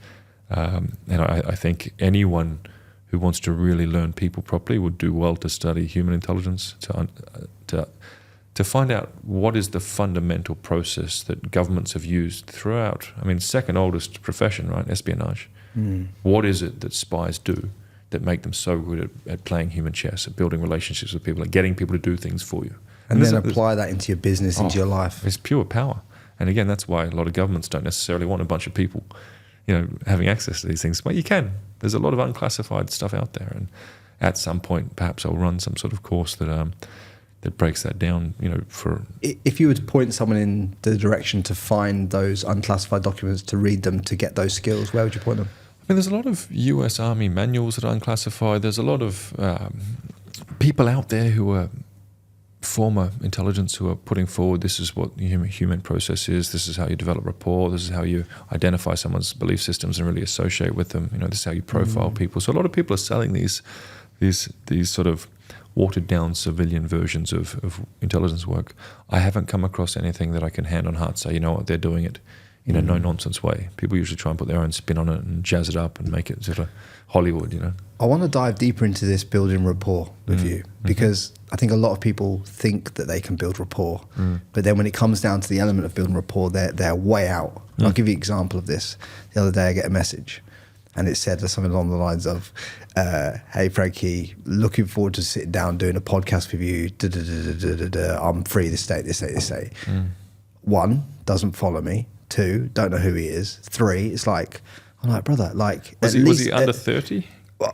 And I think anyone who wants to really learn people properly would do well to study human intelligence, to find out what is the fundamental process that governments have used throughout. I mean, second oldest profession, right? Espionage. What is it that spies do that make them so good at playing human chess, at building relationships with people, at getting people to do things for you? And then apply that into your business, into your life. It's pure power. And again, that's why a lot of governments don't necessarily want a bunch of people, having access to these things. But you can. There's a lot of unclassified stuff out there. And at some point, perhaps I'll run some sort of course that breaks that down, for... If you were to point someone in the direction to find those unclassified documents, to read them, to get those skills, where would you point them? I mean, there's a lot of US Army manuals that are unclassified. There's a lot of people out there who are former intelligence who are putting forward, this is what the human process is, this is how you develop rapport, this is how you identify someone's belief systems and really associate with them, this is how you profile people. So a lot of people are selling these sort of watered down civilian versions of intelligence work. I haven't come across anything that I can hand on heart say, you know what, they're doing it in a no-nonsense way. People usually try and put their own spin on it and jazz it up and make it sort of Hollywood, I want to dive deeper into this building rapport with you, because I think a lot of people think that they can build rapport, but then when it comes down to the element of building rapport, they're way out. I'll give you an example of this. The other day I get a message and it said something along the lines of, hey Frankie, looking forward to sitting down doing a podcast with you. I'm free this day. One, doesn't follow me. Two, don't know who he is. Three, it's like, I'm like, brother, like... Was he under 30?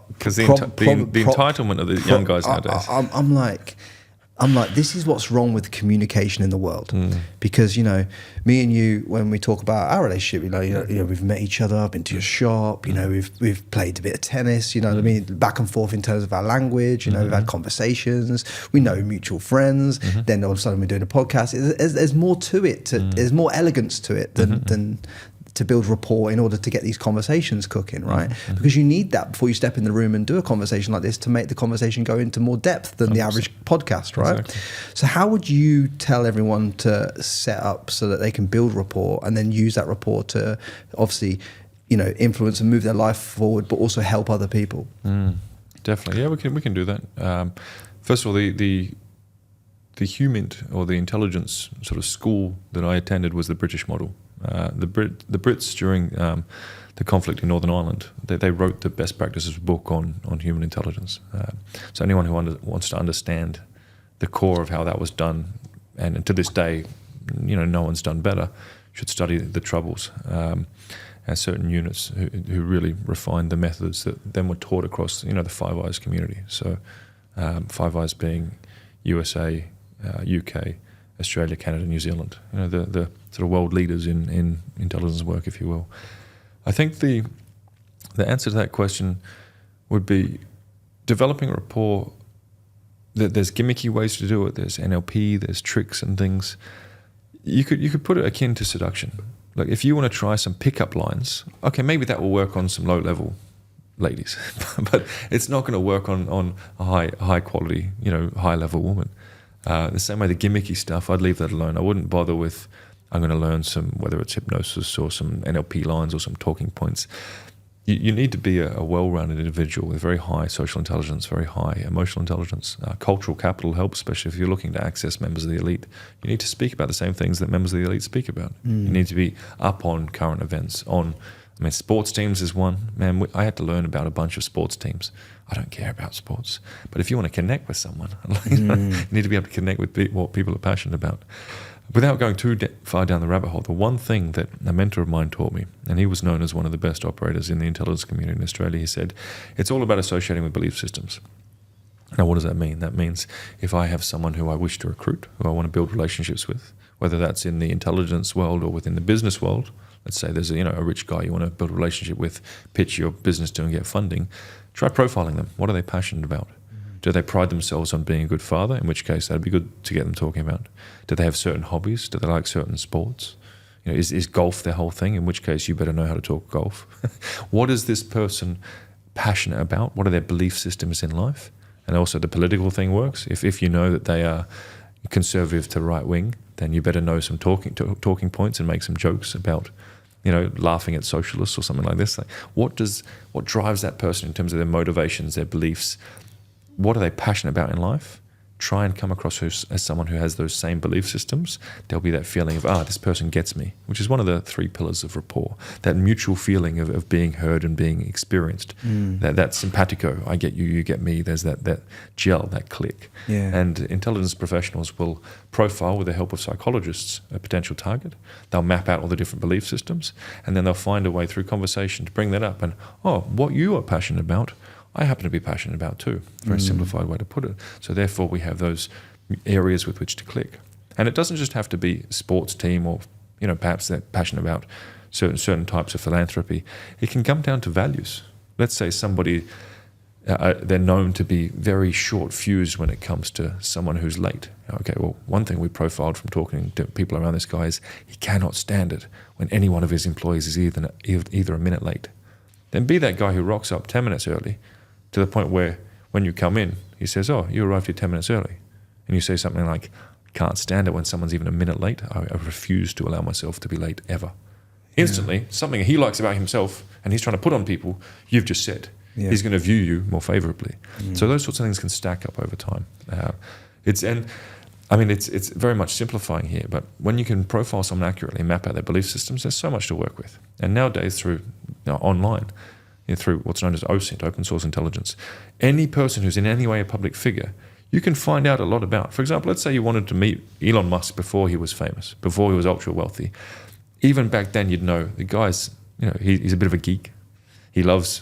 Because the entitlement of the young guys nowadays. I'm like, this is what's wrong with communication in the world. Because, me and you, when we talk about our relationship, we've met each other, I've been to your shop, we've played a bit of tennis, what I mean, back and forth in terms of our language, we've had conversations, we know mutual friends, then all of a sudden we're doing a podcast. There's more to it, there's more elegance to it than to build rapport in order to get these conversations cooking, right? Because you need that before you step in the room and do a conversation like this to make the conversation go into more depth than the average podcast, right? Exactly. So how would you tell everyone to set up so that they can build rapport and then use that rapport to obviously, influence and move their life forward, but also help other people? Definitely. Yeah, we can do that. First of all, the HUMINT, or the intelligence sort of school that I attended, was the British model. The Brits during the conflict in Northern Ireland, they wrote the best practices book on human intelligence. So anyone who wants to understand the core of how that was done, and to this day, no one's done better, should study the Troubles and certain units who really refined the methods that then were taught across the Five Eyes community. So Five Eyes being USA, UK, Australia, Canada, New Zealand, the sort of world leaders in intelligence work, if you will. I think the answer to that question would be developing rapport. There's gimmicky ways to do it. There's NLP, there's tricks and things. You could put it akin to seduction. Like if you want to try some pickup lines, okay, maybe that will work on some low-level ladies, but it's not going to work on a high quality, high-level woman. The same way the gimmicky stuff, I'd leave that alone. I wouldn't bother with, I'm going to learn some, whether it's hypnosis or some NLP lines or some talking points. You need to be a well-rounded individual with very high social intelligence, very high emotional intelligence. Cultural capital helps, especially if you're looking to access members of the elite. You need to speak about the same things that members of the elite speak about. You need to be up on current events. Sports teams is one. Man, I had to learn about a bunch of sports teams. I don't care about sports. But if you want to connect with someone, you need to be able to connect with what people are passionate about. Without going too far down the rabbit hole, the one thing that a mentor of mine taught me, and he was known as one of the best operators in the intelligence community in Australia, he said, it's all about associating with belief systems. Now, what does that mean? That means if I have someone who I wish to recruit, who I want to build relationships with, whether that's in the intelligence world or within the business world, let's say there's a rich guy you want to build a relationship with, pitch your business to and get funding, try profiling them. What are they passionate about? Do they pride themselves on being a good father? In which case, that'd be good to get them talking about. Do they have certain hobbies? Do they like certain sports? Is golf their whole thing? In which case, you better know how to talk golf. What is this person passionate about? What are their belief systems in life? And also the political thing works. If you know that they are conservative to right wing, then you better know some talking points and make some jokes about, laughing at socialists or something like this. Like, what drives that person in terms of their motivations, their beliefs? What are they passionate about in life? try and come across as someone who has those same belief systems, there'll be that feeling of, this person gets me, which is one of the 3 pillars of rapport. That mutual feeling of being heard and being experienced. That simpatico, I get you, you get me. There's that gel, that click. Yeah. And intelligence professionals will profile, with the help of psychologists, a potential target. They'll map out all the different belief systems, and then they'll find a way through conversation to bring that up. And, what you are passionate about, I happen to be passionate about too. Very simplified way to put it. So therefore we have those areas with which to click. And it doesn't just have to be a sports team or, perhaps they're passionate about certain types of philanthropy. It can come down to values. Let's say somebody, they're known to be very short-fused when it comes to someone who's late. Okay, well, one thing we profiled from talking to people around this guy is he cannot stand it when any one of his employees is either a minute late. Then be that guy who rocks up 10 minutes early, to the point where when you come in, he says, you arrived here 10 minutes early. And you say something like, can't stand it when someone's even a minute late. I refuse to allow myself to be late ever. Instantly, something he likes about himself and he's trying to put on people, you've just said. Yeah. He's going to view you more favorably. So those sorts of things can stack up over time. It's very much simplifying here, but when you can profile someone accurately and map out their belief systems, there's so much to work with. And nowadays through online, through what's known as OSINT, open source intelligence, any person who's in any way a public figure, you can find out a lot about. For example, let's say you wanted to meet Elon Musk before he was famous, before he was ultra wealthy. Even back then, you'd know the guy's, he's a bit of a geek. He loves,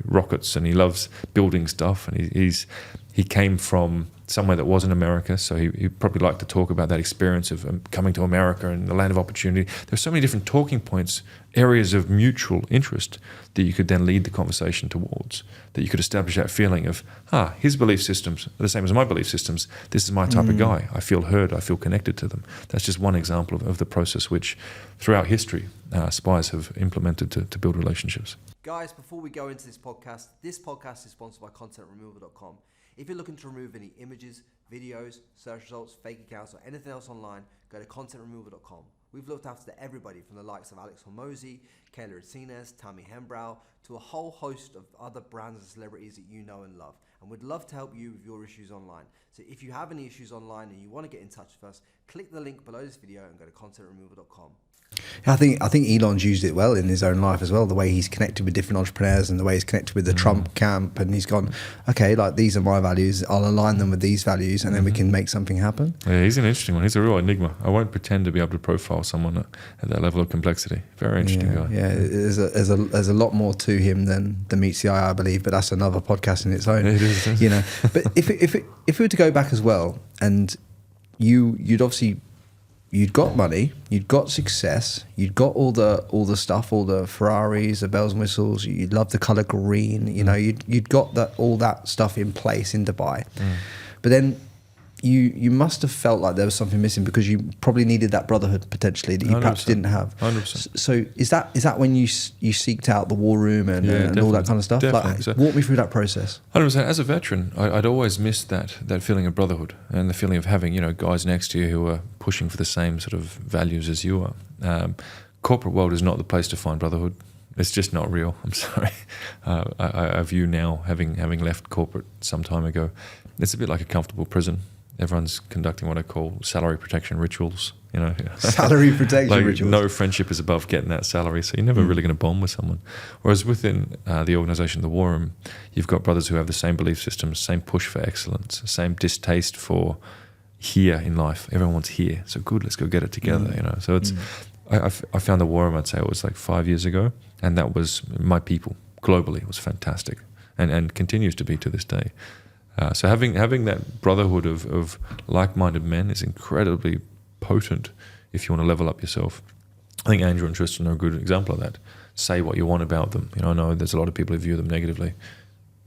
rockets, and he loves building stuff, and he came from somewhere that wasn't America, so he probably liked to talk about that experience of coming to America and the land of opportunity. There's so many different talking points, areas of mutual interest that you could then lead the conversation towards, that you could establish that feeling of, his belief systems are the same as my belief systems. This is my type of guy. I feel heard. I feel connected to them. That's just one example of the process which, throughout history, spies have implemented to build relationships. Guys, before we go into this podcast is sponsored by contentremoval.com. If you're looking to remove any images, videos, search results, fake accounts, or anything else online, go to contentremoval.com. We've looked after everybody from the likes of Alex Hormozy, Kayla Racines, Tammy Hembrow, to a whole host of other brands and celebrities that you know and love. And we'd love to help you with your issues online. So if you have any issues online and you want to get in touch with us, click the link below this video and go to contentremoval.com. I think Elon's used it well in his own life as well, the way he's connected with different entrepreneurs and the way he's connected with the Trump camp, and he's gone, okay, like these are my values, I'll align them with these values, and then we can make something happen. Yeah, he's an interesting one. He's a real enigma. I won't pretend to be able to profile someone at that level of complexity. Very interesting guy. Yeah, there's a lot more to him than meets the eye, I believe, but that's another podcast in its own. It is. But if we were to go back as well, and you'd obviously, you'd got money, you'd got success, you'd got all the stuff, all the Ferraris, the bells and whistles, you love the colour green, you'd got all that stuff in place in Dubai. But then you must have felt like there was something missing, because you probably needed that brotherhood potentially that you 100%. Perhaps didn't have. 100%. So is that when you seeked out the war room and all that kind of stuff? Like, walk me through that process. 100%. As a veteran, I'd always missed that feeling of brotherhood and the feeling of having guys next to you who are pushing for the same sort of values as you are. Corporate world is not the place to find brotherhood. It's just not real. I'm sorry. I view now, having left corporate some time ago, it's a bit like a comfortable prison. Everyone's conducting what I call salary protection rituals. Salary protection rituals. No friendship is above getting that salary, so you're never really going to bond with someone. Whereas within the organisation, the War Room, you've got brothers who have the same belief systems, same push for excellence, same distaste for here in life. Everyone wants here, so good. Let's go get it together. So it's. I found the War Room. I'd say it was like 5 years ago, and that was my people globally. It was fantastic, and continues to be to this day. So having that brotherhood of like-minded men is incredibly potent if you want to level up yourself. I think Andrew and Tristan are a good example of that. Say what you want about them. I know there's a lot of people who view them negatively.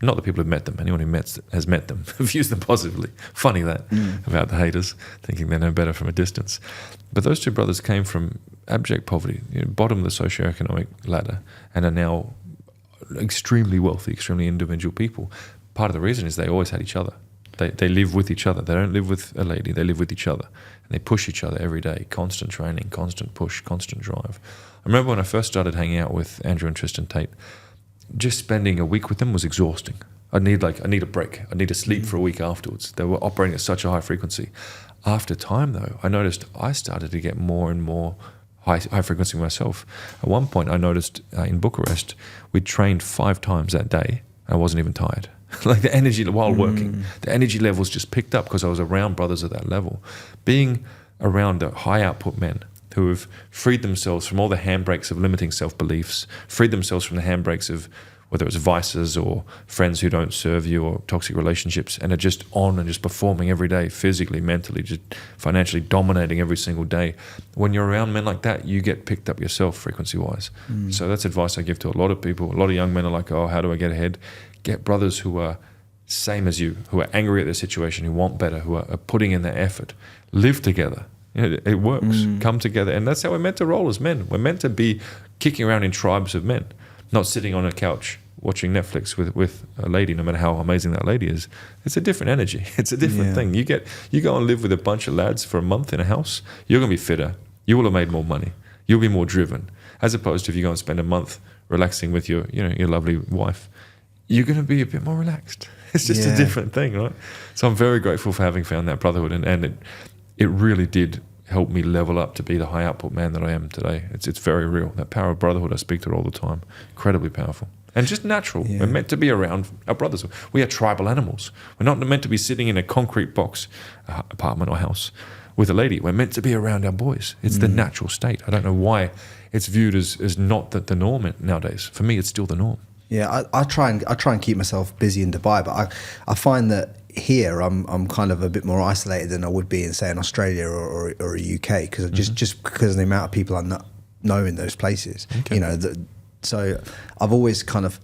Not the people who've met them. Anyone who has met them views them positively. Funny that about the haters, thinking they know better from a distance. But those two brothers came from abject poverty, bottom of the socioeconomic ladder, and are now extremely wealthy, extremely individual people. Part of the reason is they always had each other. They live with each other. They don't live with a lady. They live with each other. And they push each other every day. Constant training, constant push, constant drive. I remember when I first started hanging out with Andrew and Tristan Tate, just spending a week with them was exhausting. I need a break. I need to sleep for a week afterwards. They were operating at such a high frequency. After time, though, I noticed I started to get more and more high frequency myself. At one point, I noticed in Bucharest, we trained 5 times that day. I wasn't even tired. Like the energy, while working, the energy levels just picked up because I was around brothers at that level. Being around the high output men who have freed themselves from all the handbrakes of limiting self-beliefs, freed themselves from the handbrakes of whether it's vices or friends who don't serve you or toxic relationships, and are just on and just performing every day, physically, mentally, just financially dominating every single day. When you're around men like that, you get picked up yourself frequency-wise. So that's advice I give to a lot of people. A lot of young men are like, oh, how do I get ahead? Get brothers who are same as you, who are angry at their situation, who want better, who are putting in their effort. Live together. It works. Come together. And that's how we're meant to roll as men. We're meant to be kicking around in tribes of men, not sitting on a couch watching Netflix with a lady, no matter how amazing that lady is. It's a different energy. It's a different thing. You go and live with a bunch of lads for a month in a house, you're going to be fitter. You will have made more money. You'll be more driven. As opposed to if you go and spend a month relaxing with your lovely wife, you're going to be a bit more relaxed. It's just a different thing, right? So I'm very grateful for having found that brotherhood, and it really did help me level up to be the high output man that I am today. It's very real. That power of brotherhood, I speak to it all the time. Incredibly powerful. And just natural. We're meant to be around our brothers. We are tribal animals. We're not meant to be sitting in a concrete box, apartment or house, with a lady. We're meant to be around our boys. It's the natural state. I don't know why it's viewed as not the norm nowadays. For me, it's still the norm. Yeah, I try and keep myself busy in Dubai, but I find that here I'm kind of a bit more isolated than I would be in, say, in Australia or a UK, because just because of the amount of people I know in those places. Okay. So I've always kind of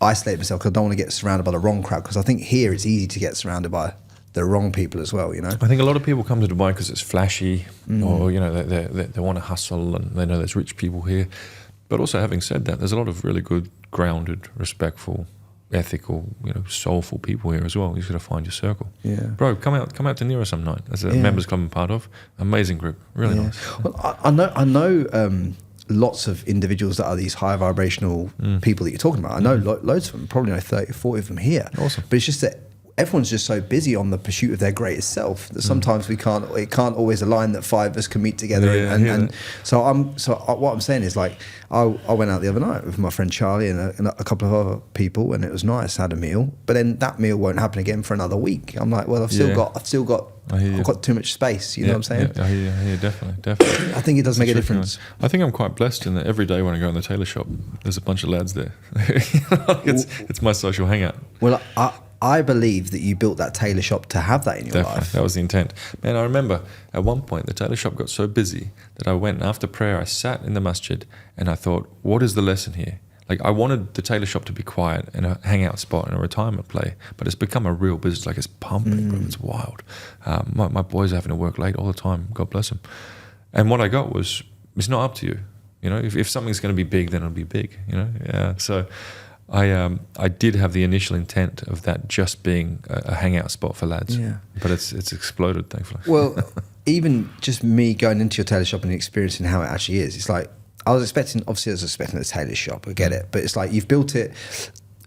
isolated myself because I don't want to get surrounded by the wrong crowd, because I think here it's easy to get surrounded by the wrong people as well, I think a lot of people come to Dubai because it's flashy, or they want to hustle, and they know there's rich people here. But also, having said that, there's a lot of really good, grounded, respectful, ethical, soulful people here as well. You just got to find your circle. Yeah, bro, come out to Nero some night. There's a members club I'm part of. Amazing group, really nice. Well, I know lots of individuals that are these high vibrational people that you're talking about. I know loads of them. Probably know 30, 40 of them here. Awesome. But it's just that everyone's just so busy on the pursuit of their greatest self that sometimes it can't always align that 5 of us can meet together. So what I'm saying is, like, I went out the other night with my friend Charlie and a couple of other people, and it was nice. Had a meal, but then that meal won't happen again for another week. I'm like, well, I've still got too much space. You know what I'm saying? Yeah, I hear you, definitely. I think it does make a difference. I think I'm quite blessed in that every day when I go in the tailor shop, there's a bunch of lads there. It's my social hangout. Well, I believe that you built that tailor shop to have that in your life. That was the intent. Man, I remember at one point the tailor shop got so busy that I went, after prayer, I sat in the masjid and I thought, what is the lesson here? Like, I wanted the tailor shop to be quiet and a hangout spot and a retirement play, but it's become a real business. Like, it's pumping, bro. It's wild. My boys are having to work late all the time. God bless them. And what I got was, it's not up to you. If something's going to be big, then it'll be big. So I did have the initial intent of that just being a hangout spot for lads, but it's exploded, thankfully. Well, even just me going into your tailor shop and experiencing how it actually is, it's like, I was expecting a tailor shop, I get it, but it's like you've built it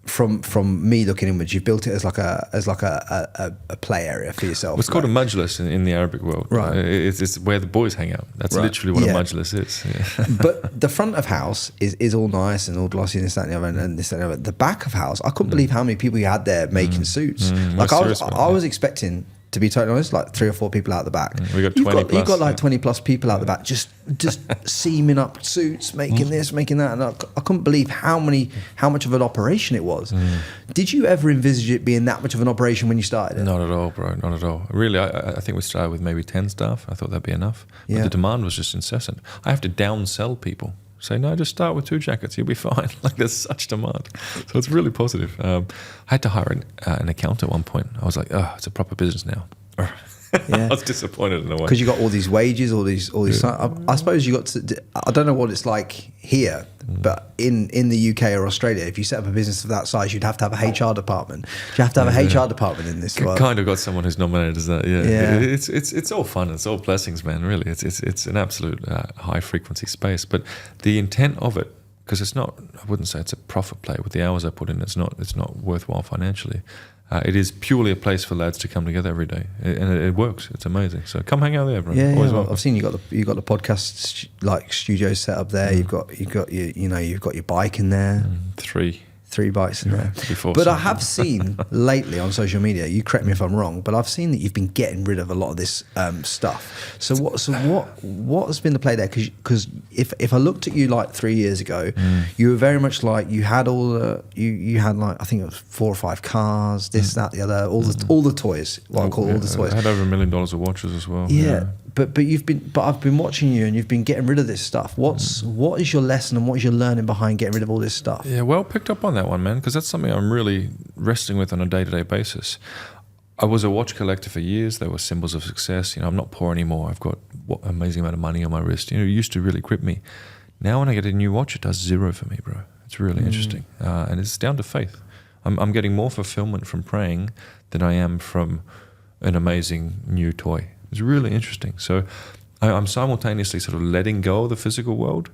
from me looking inwards. You've built it as like a play area for yourself. It's called a majlis in the Arabic world. Right. It's where the boys hang out. That's literally what a majlis is. Yeah. But the front of house is all nice and all glossy and this, that, and the other, and this, that, and the other. The back of house, I couldn't believe how many people you had there making suits. Like I was expecting, to be totally honest, like 3 or 4 people out the back. We got 20 plus. You've got like 20 plus people out the back, just seaming up suits, making this, making that, and I couldn't believe how much of an operation it was. Did you ever envisage it being that much of an operation when you started it? Not at all, bro. Not at all. Really, I think we started with maybe 10 staff. I thought that'd be enough. But the demand was just incessant. I have to downsell people. Say, no, just start with 2 jackets. You'll be fine. Like, there's such demand. So it's really positive. I had to hire an accountant at one point. I was like, oh, it's a proper business now. I was disappointed in a way. Because you got all these wages, all these. I suppose you got to. I don't know what it's like here, but in the UK or Australia, if you set up a business of that size, you'd have to have a HR department. You have to have a HR department in this world. Kind of got someone who's nominated as that. Yeah. It's all fun. It's all blessings, man. Really, it's an absolute high frequency space. But the intent of it because it's not. I wouldn't say it's a profit play. With the hours I put in, it's not worthwhile financially. It is purely a place for lads to come together every day, and it works. It's amazing. So come hang out there, bro. Yeah, Always yeah. welcome. I've seen you got the podcast like studio set up there. You've got you've got your bike in there. Three bikes in there. Before but I something. have seen lately on social media, you correct me if I'm wrong, but I've seen that you've been getting rid of a lot of this stuff. So what has been the play there? Because if I looked at you like 3 years ago, you were very much like you had all the you had like I think it was 4 or 5 cars, this, that, the other, all the toys. What I call all the toys. I had over $1 million of watches as well. Yeah. But I've been watching you and you've been getting rid of this stuff. What is your lesson and what is your learning behind getting rid of all this stuff? Yeah, well picked up on that one, man, because that's something I'm really wrestling with on a day-to-day basis. I was a watch collector for years. They were symbols of success. I'm not poor anymore. I've got an amazing amount of money on my wrist. It used to really grip me. Now when I get a new watch, it does 0 for me, bro. It's really interesting. And it's down to faith. I'm getting more fulfillment from praying than I am from an amazing new toy. It's really interesting. So I'm simultaneously sort of letting go of the physical world,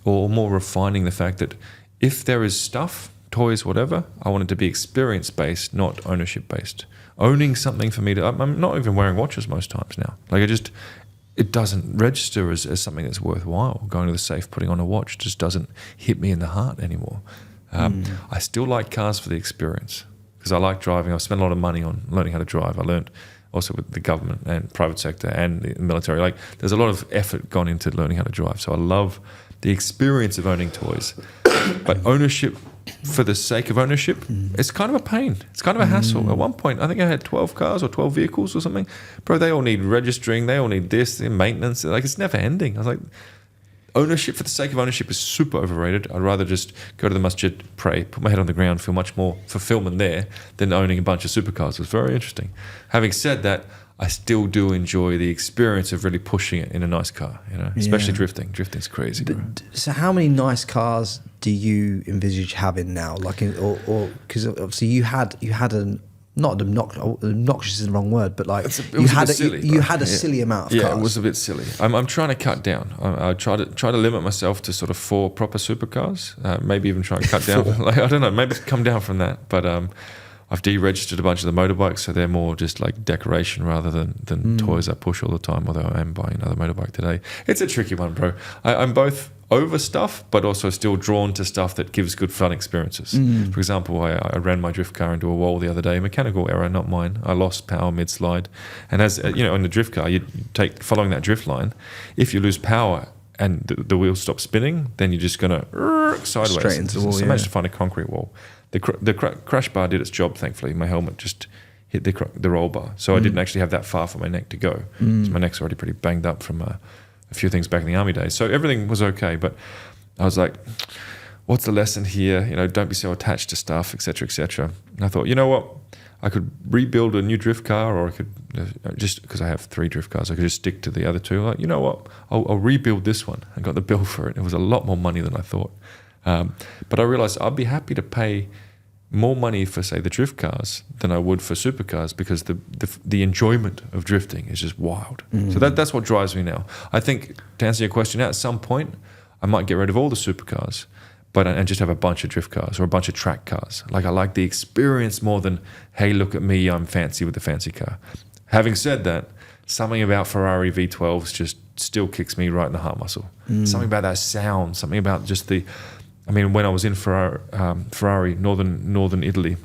or more refining the fact that if there is stuff, toys, whatever, I want it to be experience-based, not ownership-based. Owning something for me I'm not even wearing watches most times now. Like it doesn't register as something that's worthwhile. Going to the safe, putting on a watch just doesn't hit me in the heart anymore. I still like cars for the experience because I like driving. I've spent a lot of money on learning how to drive. I learned also with the government and private sector and the military. Like there's a lot of effort gone into learning how to drive. So I love the experience of owning toys. But ownership for the sake of ownership, it's kind of a pain. It's kind of a hassle. At one point, I think I had 12 cars or 12 vehicles or something. Bro, they all need registering. They all need this, maintenance. Like it's never ending. I was like, ownership for the sake of ownership is super overrated. I'd rather just go to the masjid, pray, put my head on the ground, feel much more fulfillment there than owning a bunch of supercars. It was very interesting. Having said that, I still do enjoy the experience of really pushing it in a nice car, especially drifting. Drifting's crazy, bro. So how many nice cars do you envisage having now? Like, or because obviously you had an not obnoxious is the wrong word, but like you had a silly amount of cars. Yeah, it was a bit silly. I'm trying to cut down. I try to limit myself to sort of 4 proper supercars. Maybe even try and cut down. Like I don't know, maybe come down from that. But I've deregistered a bunch of the motorbikes, so they're more just like decoration rather than toys I push all the time. Although I am buying another motorbike today. It's a tricky one, bro. I'm both over stuff, but also still drawn to stuff that gives good fun experiences. For example, I ran my drift car into a wall the other day, mechanical error, not mine. I lost power mid-slide. And as in the drift car, you take following that drift line, if you lose power and the wheels stop spinning, then you're just going to sideways. Straight into the wall, So I managed to find a concrete wall. The crash bar did its job, thankfully. My helmet just hit the roll bar. So I didn't actually have that far for my neck to go. So my neck's already pretty banged up from a few things back in the army days. So everything was okay, but I was like, what's the lesson here? Don't be so attached to stuff, etc., etc. And I thought, you know what? I could rebuild a new drift car, or I could just, because I have 3 drift cars, I could just stick to the other 2. Like, you know what? I'll rebuild this one. I got the bill for it. It was a lot more money than I thought. But I realized I'd be happy to pay more money for, say, the drift cars than I would for supercars, because the enjoyment of drifting is just wild. So that's what drives me now. I think, to answer your question, at some point I might get rid of all the supercars, and just have a bunch of drift cars or a bunch of track cars. Like, I like the experience more than, hey, look at me, I'm fancy with the fancy car. Having said that, something about Ferrari V12s just still kicks me right in the heart muscle. Something about that sound, something about just when I was in Ferrari, northern Italy,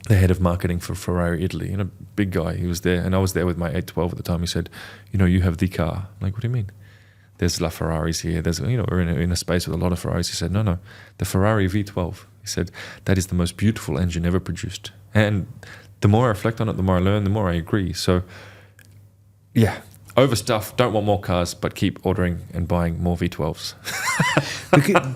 the head of marketing for Ferrari Italy, big guy, he was there, and I was there with my 812 at the time. He said, you have the car. I'm like, what do you mean? There's La Ferraris here. There's, we're in a space with a lot of Ferraris. He said, no, the Ferrari V12. He said, that is the most beautiful engine ever produced. And the more I reflect on it, the more I learn, the more I agree. So, yeah. Over stuff, don't want more cars, but keep ordering and buying more V12s.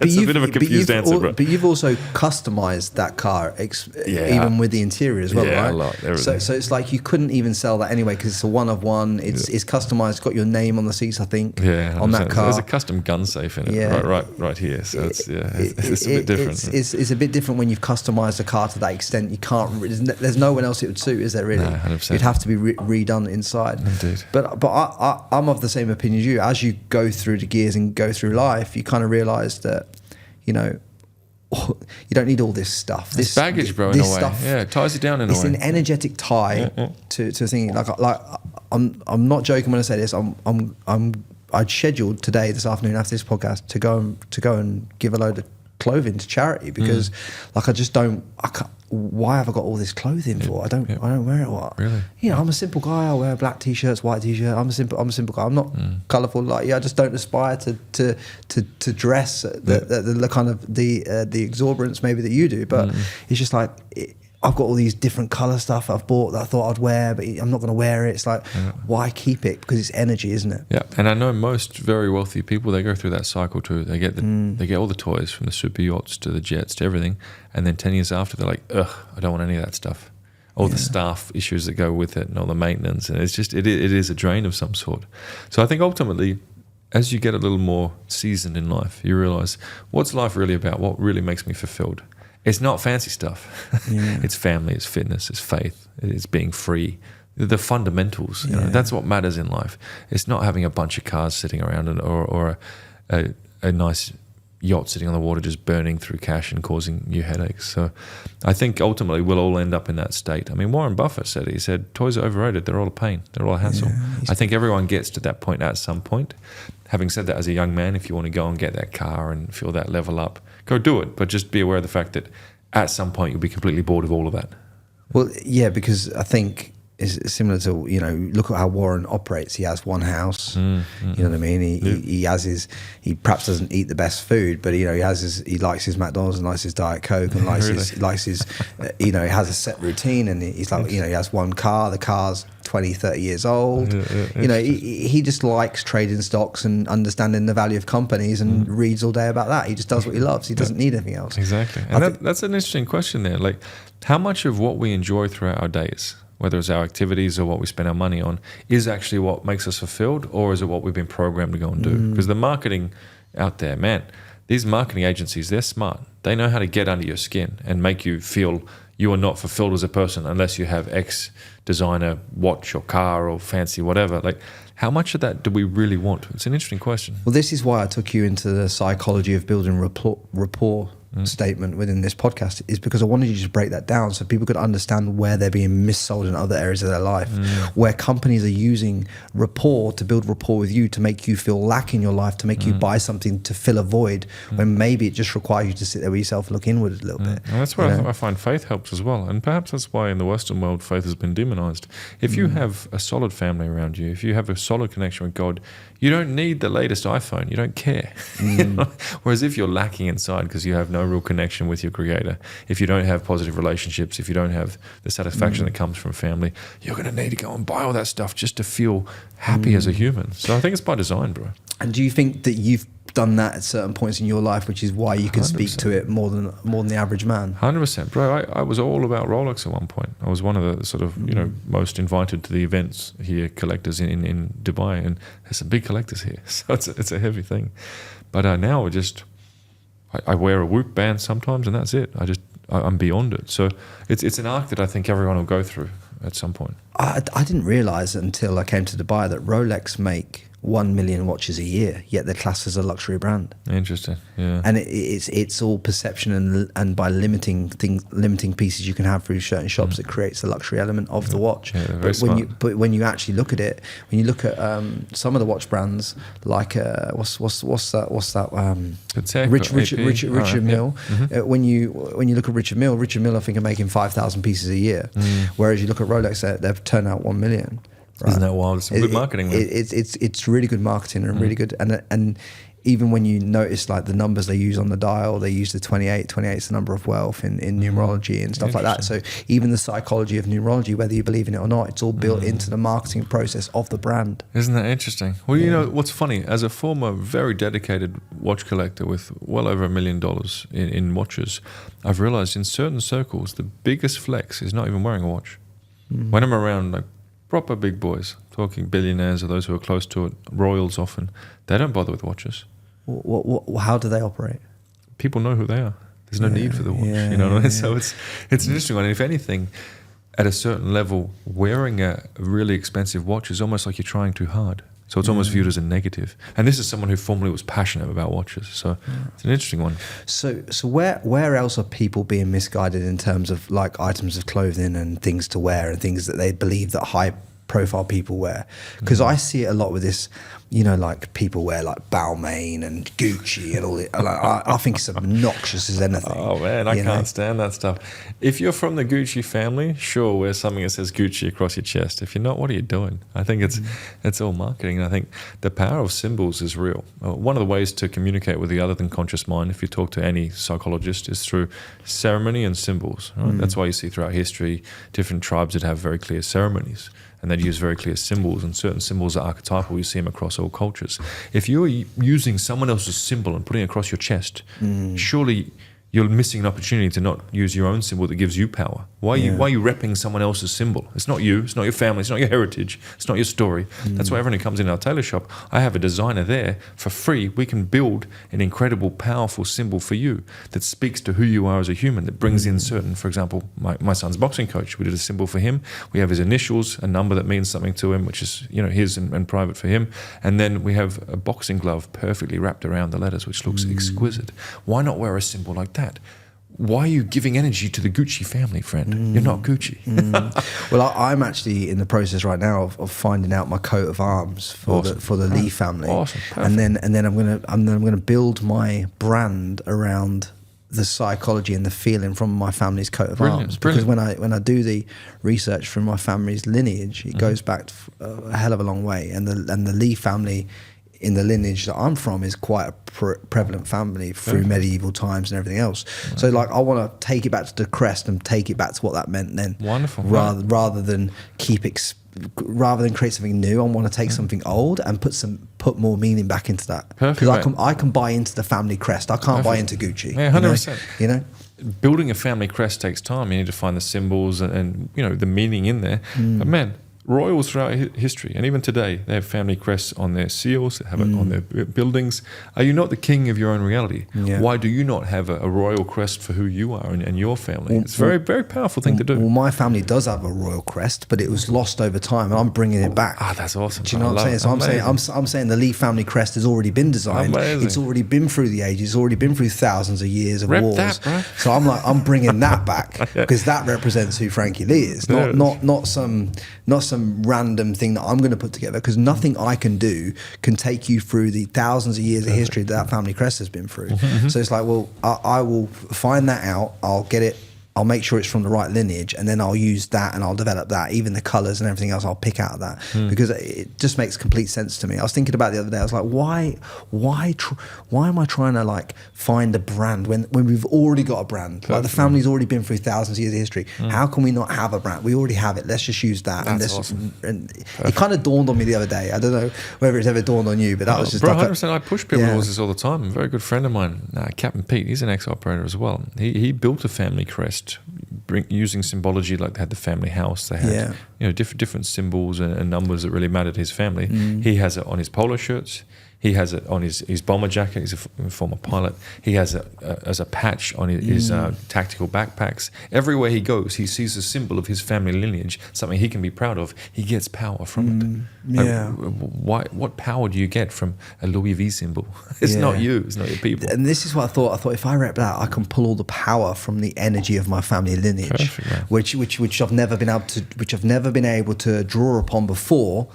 It's a bit of a confused answer, bro. But you've also customized that car, even with the interior as well, right? Yeah, a lot. So it's like you couldn't even sell that anyway, because it's a one of one. It's customized, got your name on the seats, I think, on that car. There's a custom gun safe in it, right here. So it's a bit different. It's a bit different when you've customized a car to that extent. You can't. There's no one else it would suit, is there really? No, 100%. It'd have to be redone inside. Indeed. But I'm of the same opinion as you. As you go through the gears and go through life, you kind of realise that, you know, you don't need all this stuff. This baggage, bro, in a way. Stuff, yeah, it ties you down in a way. It's an energetic tie to thinking. Like I'm not joking when I say this. I'd scheduled today, this afternoon, after this podcast, to go and give a load of clothing to charity because, like, I can't. Why have I got all this clothing for? I don't wear it. What? Really? You know, I'm a simple guy. I wear black t-shirts, white t-shirt. I'm a simple guy. I'm not colourful. Like, I just don't aspire to dress the kind of the exuberance maybe that you do. But it's just like. I've got all these different colour stuff I've bought that I thought I'd wear, but I'm not going to wear it. It's like, why keep it? Because it's energy, isn't it? Yeah, and I know most very wealthy people, they go through that cycle too. They get they get all the toys, from the super yachts to the jets to everything, and then 10 years after, they're like, ugh, I don't want any of that stuff. All the staff issues that go with it and all the maintenance, and it's just, it is a drain of some sort. So I think ultimately, as you get a little more seasoned in life, you realise, what's life really about? What really makes me fulfilled? It's not fancy stuff. It's family, it's fitness, it's faith, it's being free. The fundamentals, you know, that's what matters in life. It's not having a bunch of cars sitting around or a nice yacht sitting on the water just burning through cash and causing you headaches. So I think ultimately we'll all end up in that state. I mean, Warren Buffett said it. He said, toys are overrated. They're all a pain. They're all a hassle. I think everyone gets to that point at some point. Having said that, as a young man, if you want to go and get that car and feel that level up, go do it. But just be aware of the fact that at some point you'll be completely bored of all of that. Well, yeah, because I think it's similar to, you know, look at how Warren operates. He has one house, you know what I mean? He has he perhaps doesn't eat the best food, but, you know, he likes his McDonald's and likes his Diet Coke and likes his you know, he has a set routine, and he's like, you know, he has one car, the car's 20, 30 years old. You know, he just likes trading stocks and understanding the value of companies and reads all day about that. He just does what he loves. He doesn't need anything else. Exactly. And that's an interesting question there. Like, how much of what we enjoy throughout our days, whether it's our activities or what we spend our money on, is actually what makes us fulfilled, or is it what we've been programmed to go and do? Because the marketing out there, man, these marketing agencies, they're smart. They know how to get under your skin and make you feel you are not fulfilled as a person unless you have X designer watch or car or fancy whatever. Like, how much of that do we really want? It's an interesting question. Well, this is why I took you into the psychology of building rapport statement within this podcast, is because I wanted you to break that down so people could understand where they're being missold in other areas of their life, where companies are using rapport to build rapport with you to make you feel lack in your life, to make you buy something to fill a void, when maybe it just requires you to sit there with yourself and look inward a little bit. And that's where I find faith helps as well, and perhaps that's why in the Western world faith has been demonized. If you have a solid family around you, if you have a solid connection with God, you don't need the latest iPhone. You don't care. You know? Whereas if you're lacking inside because you have no real connection with your Creator, if you don't have positive relationships, if you don't have the satisfaction that comes from family, you're going to need to go and buy all that stuff just to feel happy as a human. So I think it's by design, bro. And do you think that you've done that at certain points in your life, which is why you can 100%. Speak to it more than the average man? 100%, bro. I was all about Rolex at one point. I was one of the sort of most invited to the events here, collectors in Dubai, and there's some big collectors here, so it's a heavy thing. But now I wear a Whoop band sometimes, and that's it. I'm beyond it. So it's an arc that I think everyone will go through at some point. I didn't realise until I came to Dubai that Rolex make 1 million watches a year, yet they're classed as a luxury brand. Interesting, yeah. And it's all perception, and by limiting pieces you can have through certain shops, it creates the luxury element of the watch. Yeah, but when you actually look at it, when you look at some of the watch brands, like what's that? Richard Mille. When you look at Richard Mille, I think are making 5,000 pieces a year, whereas you look at Rolex, they've turned out 1 million. Right. Isn't that wild? It's good marketing. It's really good marketing and really good. And even when you notice like the numbers they use on the dial, they use the 28. 28 is the number of wealth in numerology and stuff like that. So even the psychology of numerology, whether you believe in it or not, it's all built into the marketing process of the brand. Isn't that interesting? Well, you know what's funny? As a former very dedicated watch collector with well over $1 million in watches, I've realized in certain circles the biggest flex is not even wearing a watch. When I'm around like proper big boys, talking billionaires or those who are close to it, royals often, they don't bother with watches. How do they operate? People know who they are. There's no need for the watch. You know what I mean? So it's an interesting one. And if anything, at a certain level, wearing a really expensive watch is almost like you're trying too hard. So it's almost viewed as a negative. And this is someone who formerly was passionate about watches. So it's an interesting one. So where else are people being misguided in terms of like items of clothing and things to wear and things that they believe that high profile people wear? Because I see it a lot with this, you know, like people wear like Balmain and Gucci and all it. Like, I think it's obnoxious as anything. Oh man, I can't stand that stuff. If you're from the Gucci family, sure, wear something that says Gucci across your chest. If you're not, what are you doing? I think it's all marketing. And I think the power of symbols is real. One of the ways to communicate with the other than conscious mind, if you talk to any psychologist, is through ceremony and symbols. Right? That's why you see throughout history different tribes that have very clear ceremonies. And they'd use very clear symbols, and certain symbols are archetypal. You see them across all cultures. If you're using someone else's symbol and putting it across your chest, surely you're missing an opportunity to not use your own symbol that gives you power. Why are you repping someone else's symbol? It's not you, it's not your family, it's not your heritage, it's not your story. That's why everyone who comes in our tailor shop, I have a designer there for free. We can build an incredible, powerful symbol for you that speaks to who you are as a human, that brings in certain, for example, my son's boxing coach, we did a symbol for him. We have his initials, a number that means something to him, which is, you know, his and private for him. And then we have a boxing glove perfectly wrapped around the letters, which looks exquisite. Why not wear a symbol like that? Why are you giving energy to the Gucci family, friend? You're not Gucci. Well, I'm actually in the process right now of finding out my coat of arms for the Lee family. Awesome. And then I'm gonna build my brand around the psychology and the feeling from my family's coat of arms. Because when I do the research from my family's lineage, it goes back a hell of a long way. And the Lee family, in the lineage that I'm from, is quite a prevalent family through medieval times and everything else. So like I want to take it back to the crest and take it back to what that meant then. Wonderful. Rather than create something new, I want to take something old and put more meaning back into that. Because I can buy into the family crest. I can't buy into Gucci. Yeah, 100%. You know? Building a family crest takes time. You need to find the symbols and you know, the meaning in there. But man, royals throughout history, and even today, they have family crests on their seals, they have it on their buildings. Are you not the king of your own reality? Yeah. Why do you not have a royal crest for who you are and your family? It's a very, very powerful thing to do. Well, my family does have a royal crest, but it was lost over time, and I'm bringing it back. Ah, that's awesome. Do you know what I'm saying? So I'm saying the Lee family crest has already been designed. Amazing. It's already been through the ages. It's already been through thousands of years of wars. That, bro. So I'm bringing that back because that represents who Frankie Lee is, not some random thing that I'm going to put together, because nothing I can do can take you through the thousands of years of history that family crest has been through. So it's like, well, I will find that out, I'll get it, I'll make sure it's from the right lineage, and then I'll use that and I'll develop that. Even the colours and everything else, I'll pick out of that because it just makes complete sense to me. I was thinking about it the other day. I was like, why am I trying to like find a brand when we've already got a brand? Perfect. Like the family's already been through thousands of years of history. How can we not have a brand? We already have it. Let's just use that. That's awesome. And it kind of dawned on me the other day. I don't know whether it's ever dawned on you, but that was just bro, like 100%. I push people towards this all the time. A very good friend of mine, Captain Pete, he's an ex-operator as well. He built a family crest using symbology, like they had the family house, they had different symbols and numbers that really mattered to his family. He has it on his polo shirts, he has it on his bomber jacket. He's a former pilot. He has it as a patch on his tactical backpacks. Everywhere he goes, he sees a symbol of his family lineage, something he can be proud of. He gets power from it. What power do you get from a Louis V symbol? It's not you. It's not your people. And this is what I thought. I thought if I rep that, I can pull all the power from the energy of my family lineage, which I've never been able to draw upon before.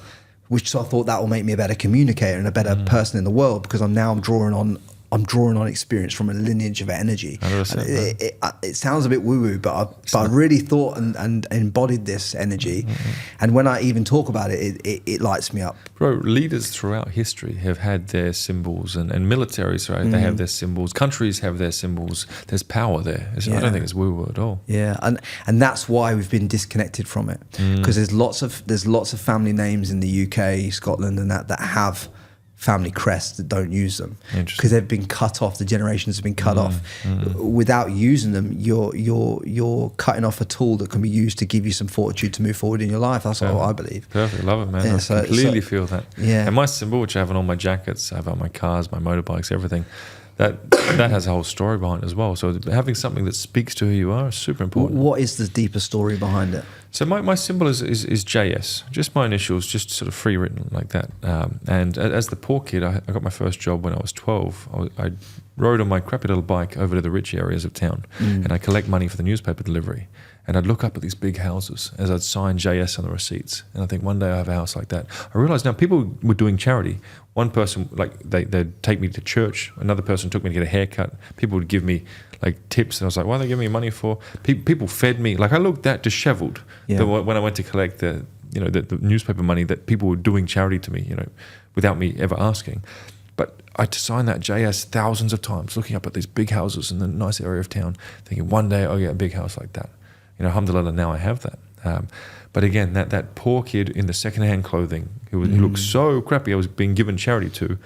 Which I thought that will make me a better communicator and a better person in the world, because I'm drawing on experience from a lineage of energy. It sounds a bit woo-woo, but I really thought and embodied this energy. And when I even talk about it, it lights me up. Bro, leaders throughout history have had their symbols, and militaries, right? They have their symbols. Countries have their symbols. There's power there. I don't think it's woo-woo at all. Yeah, and that's why we've been disconnected from it, because there's lots of family names in the UK, Scotland, and that have family crests that don't use them because they've been cut off. The generations have been cut off. Without using them, you're cutting off a tool that can be used to give you some fortitude to move forward in your life. That's what I believe. Perfect, love it, man. Yeah, I completely feel that. Yeah. And my symbol, which I have on all my jackets, I have on my cars, my motorbikes, everything. that has a whole story behind it as well. So having something that speaks to who you are is super important. What is the deeper story behind it? So my symbol is JS, just my initials, just sort of free written like that. And as the poor kid, I got my first job when I was 12. I rode on my crappy little bike over to the rich areas of town, and I collect money for the newspaper delivery. And I'd look up at these big houses as I'd sign JS on the receipts. And I think one day I'll have a house like that. I realized now people were doing charity. One person, like they'd take me to church. Another person took me to get a haircut. People would give me like tips. And I was like, why are they giving me money for? People fed me. Like I looked that disheveled when I went to collect the newspaper money that people were doing charity to me, without me ever asking. But I signed that JS thousands of times, looking up at these big houses in the nice area of town, thinking one day I'll get a big house like that. Alhamdulillah, now I have that. But again, that poor kid in the secondhand clothing who looked so crappy, I was being given charity to,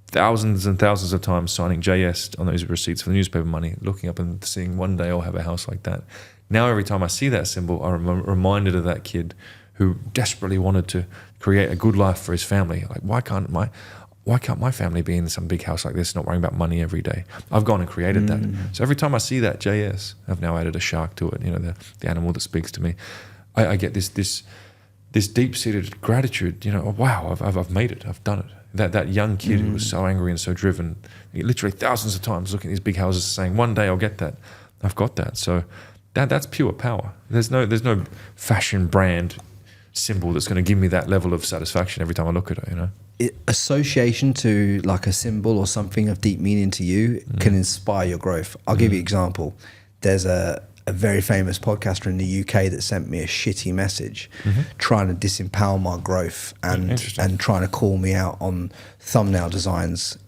thousands and thousands of times signing JS on those receipts for the newspaper money, looking up and seeing one day I'll have a house like that. Now every time I see that symbol, I'm reminded of that kid who desperately wanted to create a good life for his family. Like, why can't my family be in some big house like this, not worrying about money every day? I've gone and created that. So every time I see that JS, I've now added a shark to it, the animal that speaks to me. I get this deep-seated gratitude, oh, wow, I've made it, I've done it. That young kid who was so angry and so driven, literally thousands of times looking at these big houses saying, one day I'll get that. I've got that. So that's pure power. There's no fashion brand symbol that's going to give me that level of satisfaction every time I look at it, Association to like a symbol or something of deep meaning to you can inspire your growth. I'll give you an example. There's a very famous podcaster in the UK that sent me a shitty message trying to disempower my growth and trying to call me out on thumbnail designs,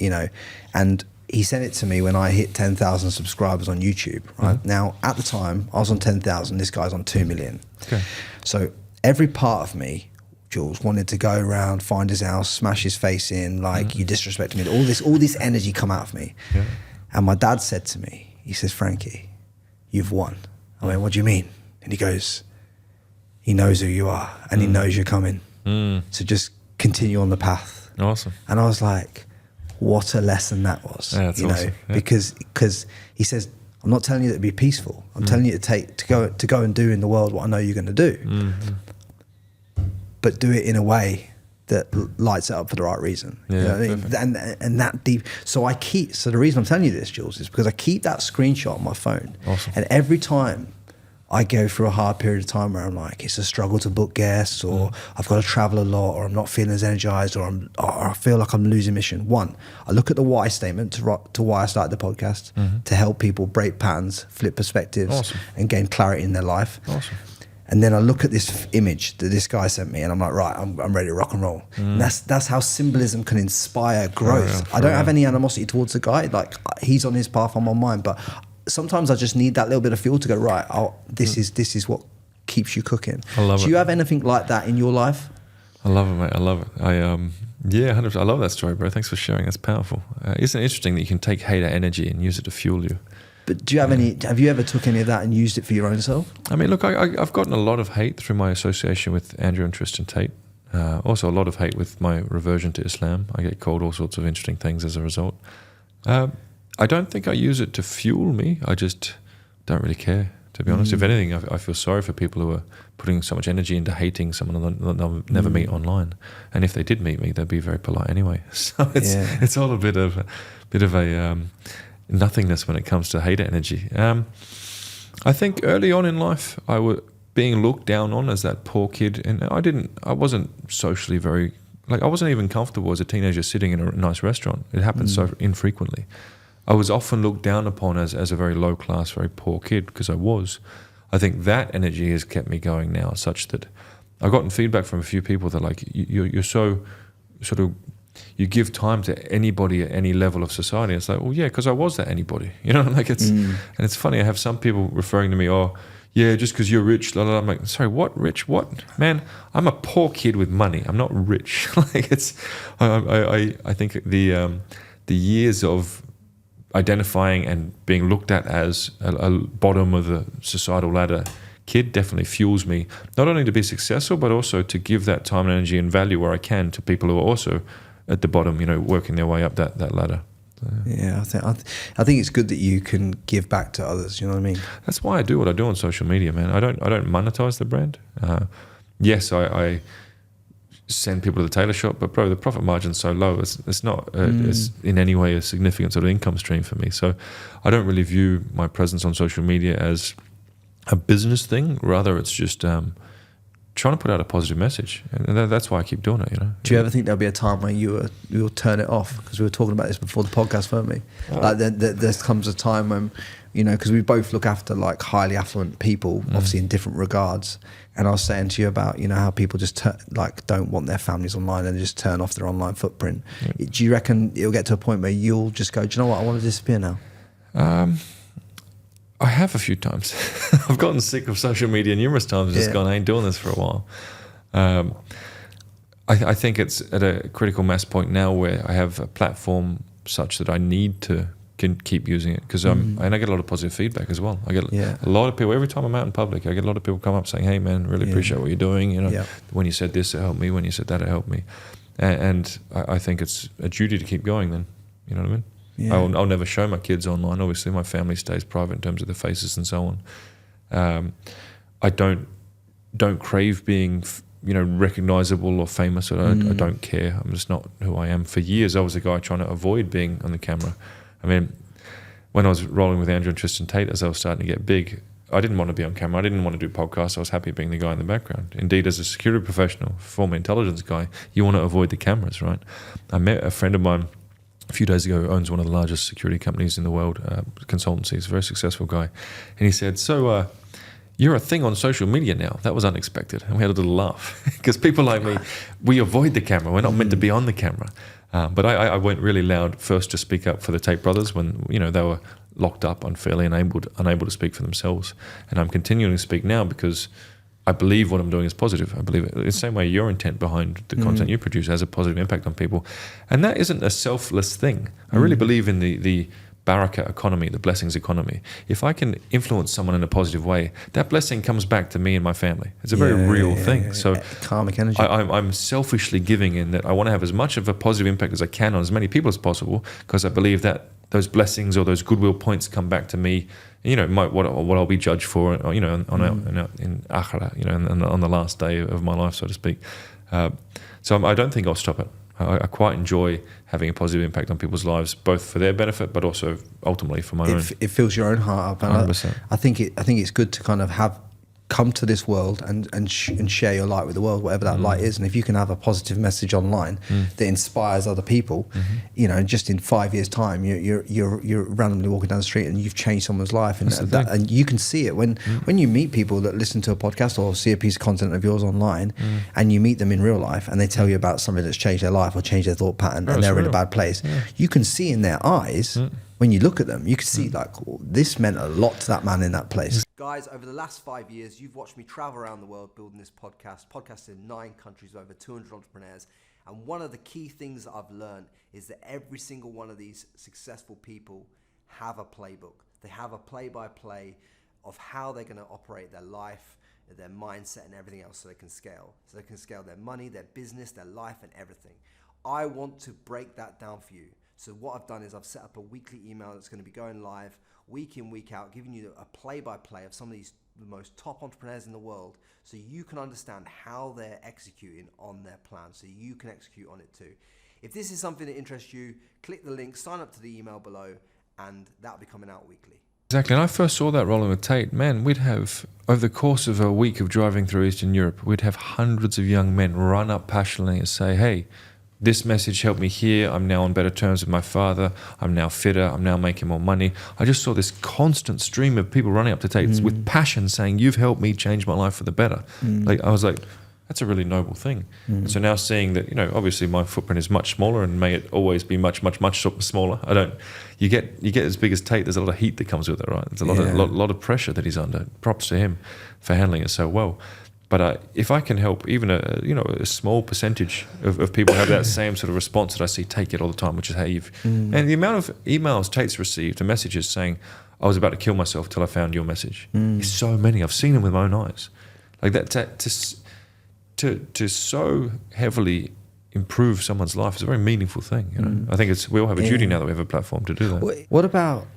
and he sent it to me when I hit 10,000 subscribers on YouTube, right? Now, at the time, I was on 10,000, this guy's on 2 million. Okay. So every part of me, Jules, wanted to go around, find his house, smash his face in, like, you disrespected me. All this energy come out of me. Yeah. And my dad said to me, he says, Frankie, you've won. I went, what do you mean? And he goes, he knows who you are and he knows you're coming. So just continue on the path. Awesome. And I was like, what a lesson that was. Yeah, that's awesome. Yeah. Because he says, I'm not telling you to be peaceful. I'm telling you to go and do in the world what I know you're going to do. But do it in a way that lights it up for the right reason. Yeah, you know what I mean? And that deep. So the reason I'm telling you this, Jules, is because I keep that screenshot on my phone. Awesome. And every time I go through a hard period of time where I'm like, it's a struggle to book guests, or I've got to travel a lot, or I'm not feeling as energized, or I feel like I'm losing mission. One, I look at the why statement to why I started the podcast, to help people break patterns, flip perspectives, and gain clarity in their life. Awesome. And then I look at this image that this guy sent me, and I'm like, right, I'm ready to rock and roll. And that's how symbolism can inspire growth. I don't have any animosity towards the guy. Like, he's on his path, I'm on mine. But sometimes I just need that little bit of fuel to go, right, this is what keeps you cooking. I love it. Do you have anything like that in your life? I love it, mate. I love it. Yeah, 100%. I love that story, bro. Thanks for sharing. That's powerful. Isn't it interesting that you can take hater energy and use it to fuel you? But do you have any? Have you ever took any of that and used it for your own self? I mean, look, I've gotten a lot of hate through my association with Andrew and Tristan Tate. Also, a lot of hate with my reversion to Islam. I get called all sorts of interesting things as a result. I don't think I use it to fuel me. I just don't really care, to be honest. If anything, I feel sorry for people who are putting so much energy into hating someone they'll never meet online. And if they did meet me, they'd be very polite anyway. So it's all a bit of a nothingness when it comes to hater energy. I think early on in life, I was being looked down on as that poor kid, and I wasn't socially very, I wasn't even comfortable as a teenager sitting in a nice restaurant. It happened so infrequently. I was often looked down upon as a very low class, very poor kid, because I was. I think that energy has kept me going now, such that I've gotten feedback from a few people that you're so sort of, you give time to anybody at any level of society. It's like, well, yeah, because I was that anybody, and it's funny. I have some people referring to me, oh, yeah, just because you're rich. Blah, blah, blah. I'm like, sorry, what rich? What, man? I'm a poor kid with money. I'm not rich. I think the years of identifying and being looked at as a bottom of the societal ladder kid definitely fuels me, not only to be successful, but also to give that time and energy and value where I can to people who are also at the bottom, working their way up that ladder. Yeah, I think it's good that you can give back to others. You know what I mean? That's why I do what I do on social media, man. I don't monetize the brand. Yes, I send people to the tailor shop, but bro, the profit margin's so low. It's not it's in any way a significant sort of income stream for me. So I don't really view my presence on social media as a business thing. Rather, it's just trying to put out a positive message, and that's why I keep doing it. You know. Do you ever think there'll be a time where you'll turn it off? Because we were talking about this before the podcast, weren't we? Like there comes a time when, you know, because we both look after like highly affluent people, obviously in different regards. And I was saying to you about, you know, how people just don't want their families online and just turn off their online footprint. Yeah. Do you reckon it'll get to a point where you'll just go, do you know what, I want to disappear now? I have a few times. I've gotten sick of social media numerous times. Just gone, I ain't doing this for a while. I think it's at a critical mass point now where I have a platform such that I need to keep using it, because and I get a lot of positive feedback as well. I get a lot of people every time I'm out in public. I get a lot of people come up saying, "Hey, man, really appreciate what you're doing. You know, when you said this, it helped me. When you said that, it helped me." And I think it's a duty to keep going. Then, you know what I mean? Yeah. I'll never show my kids online. Obviously, my family stays private in terms of their faces and so on. I don't crave being, you know, recognizable or famous. I don't care. I'm just not who I am. For years, I was a guy trying to avoid being on the camera. I mean, when I was rolling with Andrew and Tristan Tate, as I was starting to get big, I didn't want to be on camera. I didn't want to do podcasts. I was happy being the guy in the background. Indeed, as a security professional, former intelligence guy, you want to avoid the cameras, right? I met a friend of mine a few days ago who owns one of the largest security companies in the world, consultancy. He's a very successful guy. And he said, so you're a thing on social media now. That was unexpected. And we had a little laugh because people like me, we avoid the camera. We're not meant to be on the camera. But I went really loud first to speak up for the Tate brothers when, you know, they were locked up unfairly and unable to speak for themselves. And I'm continuing to speak now because I believe what I'm doing is positive. I believe it. The same way your intent behind the content you produce has a positive impact on people. And that isn't a selfless thing. I really believe in the baraka economy, the blessings economy. If I can influence someone in a positive way, that blessing comes back to me and my family. It's a very real thing. So karmic energy. I'm selfishly giving in that I want to have as much of a positive impact as I can on as many people as possible, because I believe that those blessings or those goodwill points come back to me. You know, what I'll be judged for, you know, in akhira, you know, on the last day of my life, so to speak. So I don't think I'll stop it. I quite enjoy having a positive impact on people's lives, both for their benefit, but also ultimately for my own. It fills your own heart up, and 100%. I think it's good to kind of come to this world and share your light with the world, whatever that light is. And if you can have a positive message online that inspires other people, you know, just in 5 years' time, you're randomly walking down the street and you've changed someone's life, and you can see it when you meet people that listen to a podcast or see a piece of content of yours online, and you meet them in real life and they tell you about something that's changed their life or changed their thought pattern, and they're in a bad place. You can see in their eyes. When you look at them, you can see like, oh, this meant a lot to that man in that place. Guys, over the last 5 years, you've watched me travel around the world building this podcast in 9 countries with over 200 entrepreneurs. And one of the key things that I've learned is that every single one of these successful people have a playbook. They have a play-by-play of how they're going to operate their life, their mindset, and everything else, so they can scale. So they can scale their money, their business, their life, and everything. I want to break that down for you. So what I've done is I've set up a weekly email that's going to be going live week in, week out, giving you a play-by-play of some of the most top entrepreneurs in the world, so you can understand how they're executing on their plan, so you can execute on it too. If this is something that interests you, click the link, sign up to the email below, and that'll be coming out weekly. Exactly, and I first saw that rolling with Tate. Man, we'd have, over the course of a week of driving through Eastern Europe, we'd have hundreds of young men run up passionately and say, hey, this message helped me here. I'm now on better terms with my father. I'm now fitter. I'm now making more money. I just saw this constant stream of people running up to Tate with passion saying, you've helped me change my life for the better. Like, I was like, that's a really noble thing. And so now seeing that, you know, obviously my footprint is much smaller, and may it always be much, much, much smaller. You get as big as Tate, there's a lot of heat that comes with it, right? There's a lot of pressure that he's under. Props to him for handling it so well. But if I can help even a small percentage of people have that same sort of response that I see Tate get all the time, which is, hey, and the amount of emails Tate's received, the messages saying, I was about to kill myself till I found your message. Is so many. I've seen them with my own eyes. Like that, to so heavily improve someone's life is a very meaningful thing. You know, I think we all have a duty now that we have a platform to do that. What about,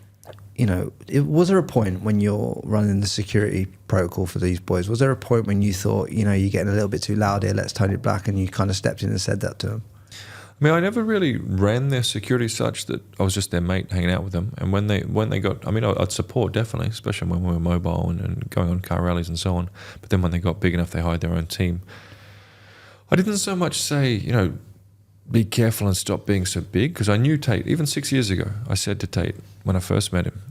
was there a point when you're running the security protocol for these boys? Was there a point when you thought, you're getting a little bit too loud here, let's tone it back, and you kind of stepped in and said that to them? I mean, I never really ran their security such that I was just their mate hanging out with them. And when they got, I'd support definitely, especially when we were mobile and going on car rallies and so on. But then when they got big enough, they hired their own team. I didn't so much say, be careful and stop being so big, because I knew Tate. Even 6 years ago, I said to Tate when I first met him,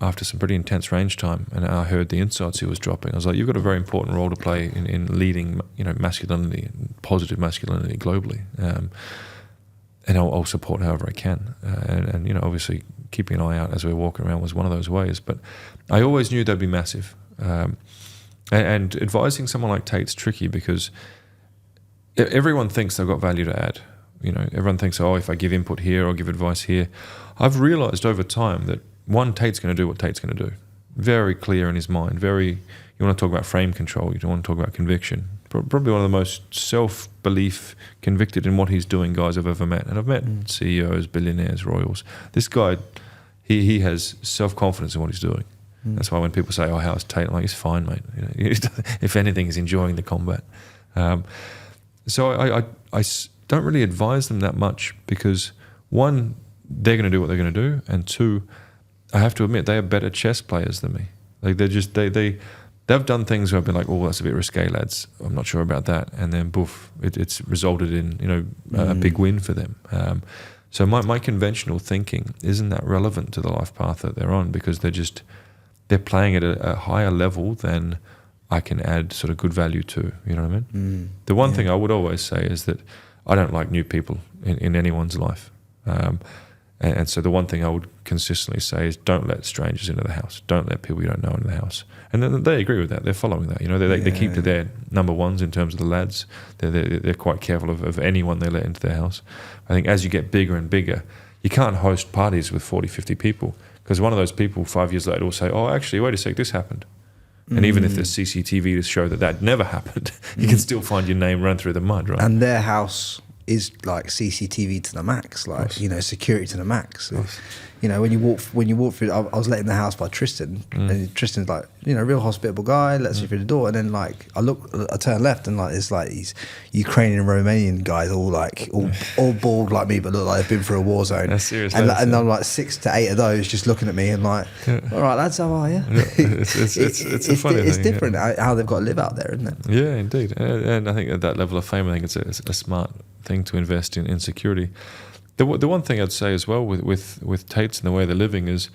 after some pretty intense range time, and I heard the insights he was dropping, I was like, you've got a very important role to play in leading, masculinity, positive masculinity globally. And I'll support however I can. And obviously keeping an eye out as we were walking around was one of those ways. But I always knew they'd be massive. And advising someone like Tate's tricky, because everyone thinks they've got value to add. Everyone thinks, if I give input here or give advice here. I've realised over time that, one, Tate's going to do what Tate's going to do. Very clear in his mind. You want to talk about frame control, you don't want to talk about conviction. Probably one of the most self-belief, convicted in what he's doing guys I've ever met. And I've met CEOs, billionaires, royals. This guy, he has self-confidence in what he's doing. That's why when people say, how's Tate? I'm like, he's fine, mate. If anything, he's enjoying the combat. So I don't really advise them that much, because, one, they're going to do what they're going to do, and two, I have to admit they are better chess players than me. Like they've done things where I've been like, that's a bit risque, lads. I'm not sure about that, and then poof, it's resulted in a big win for them. So my conventional thinking isn't that relevant to the life path that they're on, because they're playing at a higher level than I can add sort of good value to. You know what I mean? The one thing I would always say is that I don't like new people in anyone's life. And so the one thing I would consistently say is, don't let strangers into the house. Don't let people you don't know into the house. And then they agree with that. They're following that. They keep to their number ones in terms of the lads. They're quite careful of anyone they let into their house. I think as you get bigger and bigger, you can't host parties with 40, 50 people, because one of those people 5 years later will say, actually, wait a sec, this happened. And even if there's CCTV to show that never happened, you can still find your name run through the mud, right? And their house is like CCTV to the max, like security to the max. When you walk through, I was let in the house by Tristan, and Tristan's like, real hospitable guy, lets you through the door, and then like I turn left, and like it's like these Ukrainian and Romanian guys, all bald like me, but look like they've been through a war zone. That's serious. And I'm like 6 to 8 of those just looking at me and like, all right, lads, how are you? It's a funny thing. It's different how they've got to live out there, isn't it? Yeah, indeed. And I think at that level of fame, I think it's a smart thing to invest in security. The one thing I'd say as well with Tates and the way they're living is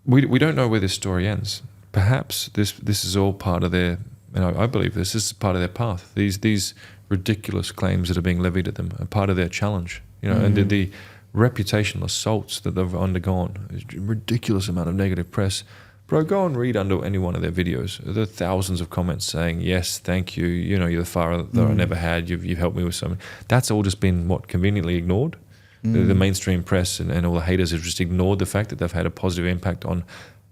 we don't know where this story ends. Perhaps this is all part of their, I believe this is part of their path. These ridiculous claims that are being levied at them are part of their challenge. And the reputational assaults that they've undergone, a ridiculous amount of negative press. Bro, go and read under any one of their videos. There are thousands of comments saying, yes, thank you, you're the father that I never had, you've helped me with something. That's all just been, conveniently ignored? The mainstream press and all the haters have just ignored the fact that they've had a positive impact on,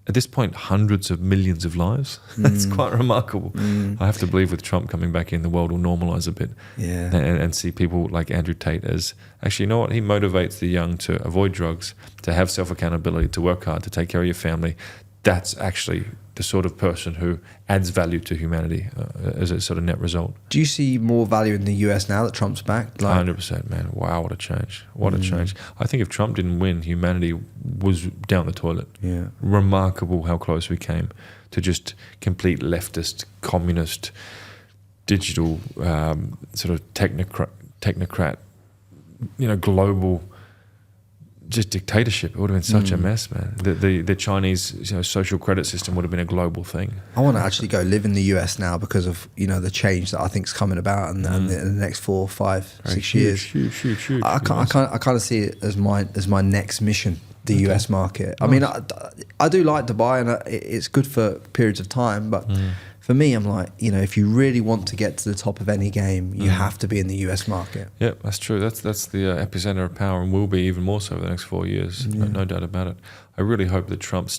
at this point, hundreds of millions of lives. That's quite remarkable. I have to believe with Trump coming back in, the world will normalise a bit and see people like Andrew Tate as, actually, he motivates the young to avoid drugs, to have self-accountability, to work hard, to take care of your family. That's actually the sort of person who adds value to humanity as a sort of net result. Do you see more value in the US now that Trump's back? 100%, man. Wow, what a change. What a change. I think if Trump didn't win, humanity was down the toilet. Yeah. Remarkable how close we came to just complete leftist, communist, digital, sort of technocrat, global, just dictatorship. It would have been such a mess, man. The Chinese social credit system would have been a global thing. I want to actually go live in the US now because of the change that I think is coming about in the next 4, 5, 6 years. Huge. I kind of see it as my next mission. The US market. I mean, I do like Dubai, and it's good for periods of time, but. For me, I'm like, if you really want to get to the top of any game, you have to be in the US market. Yeah, that's true. That's the epicenter of power, and will be even more so over the next 4 years. No doubt about it. I really hope that Trump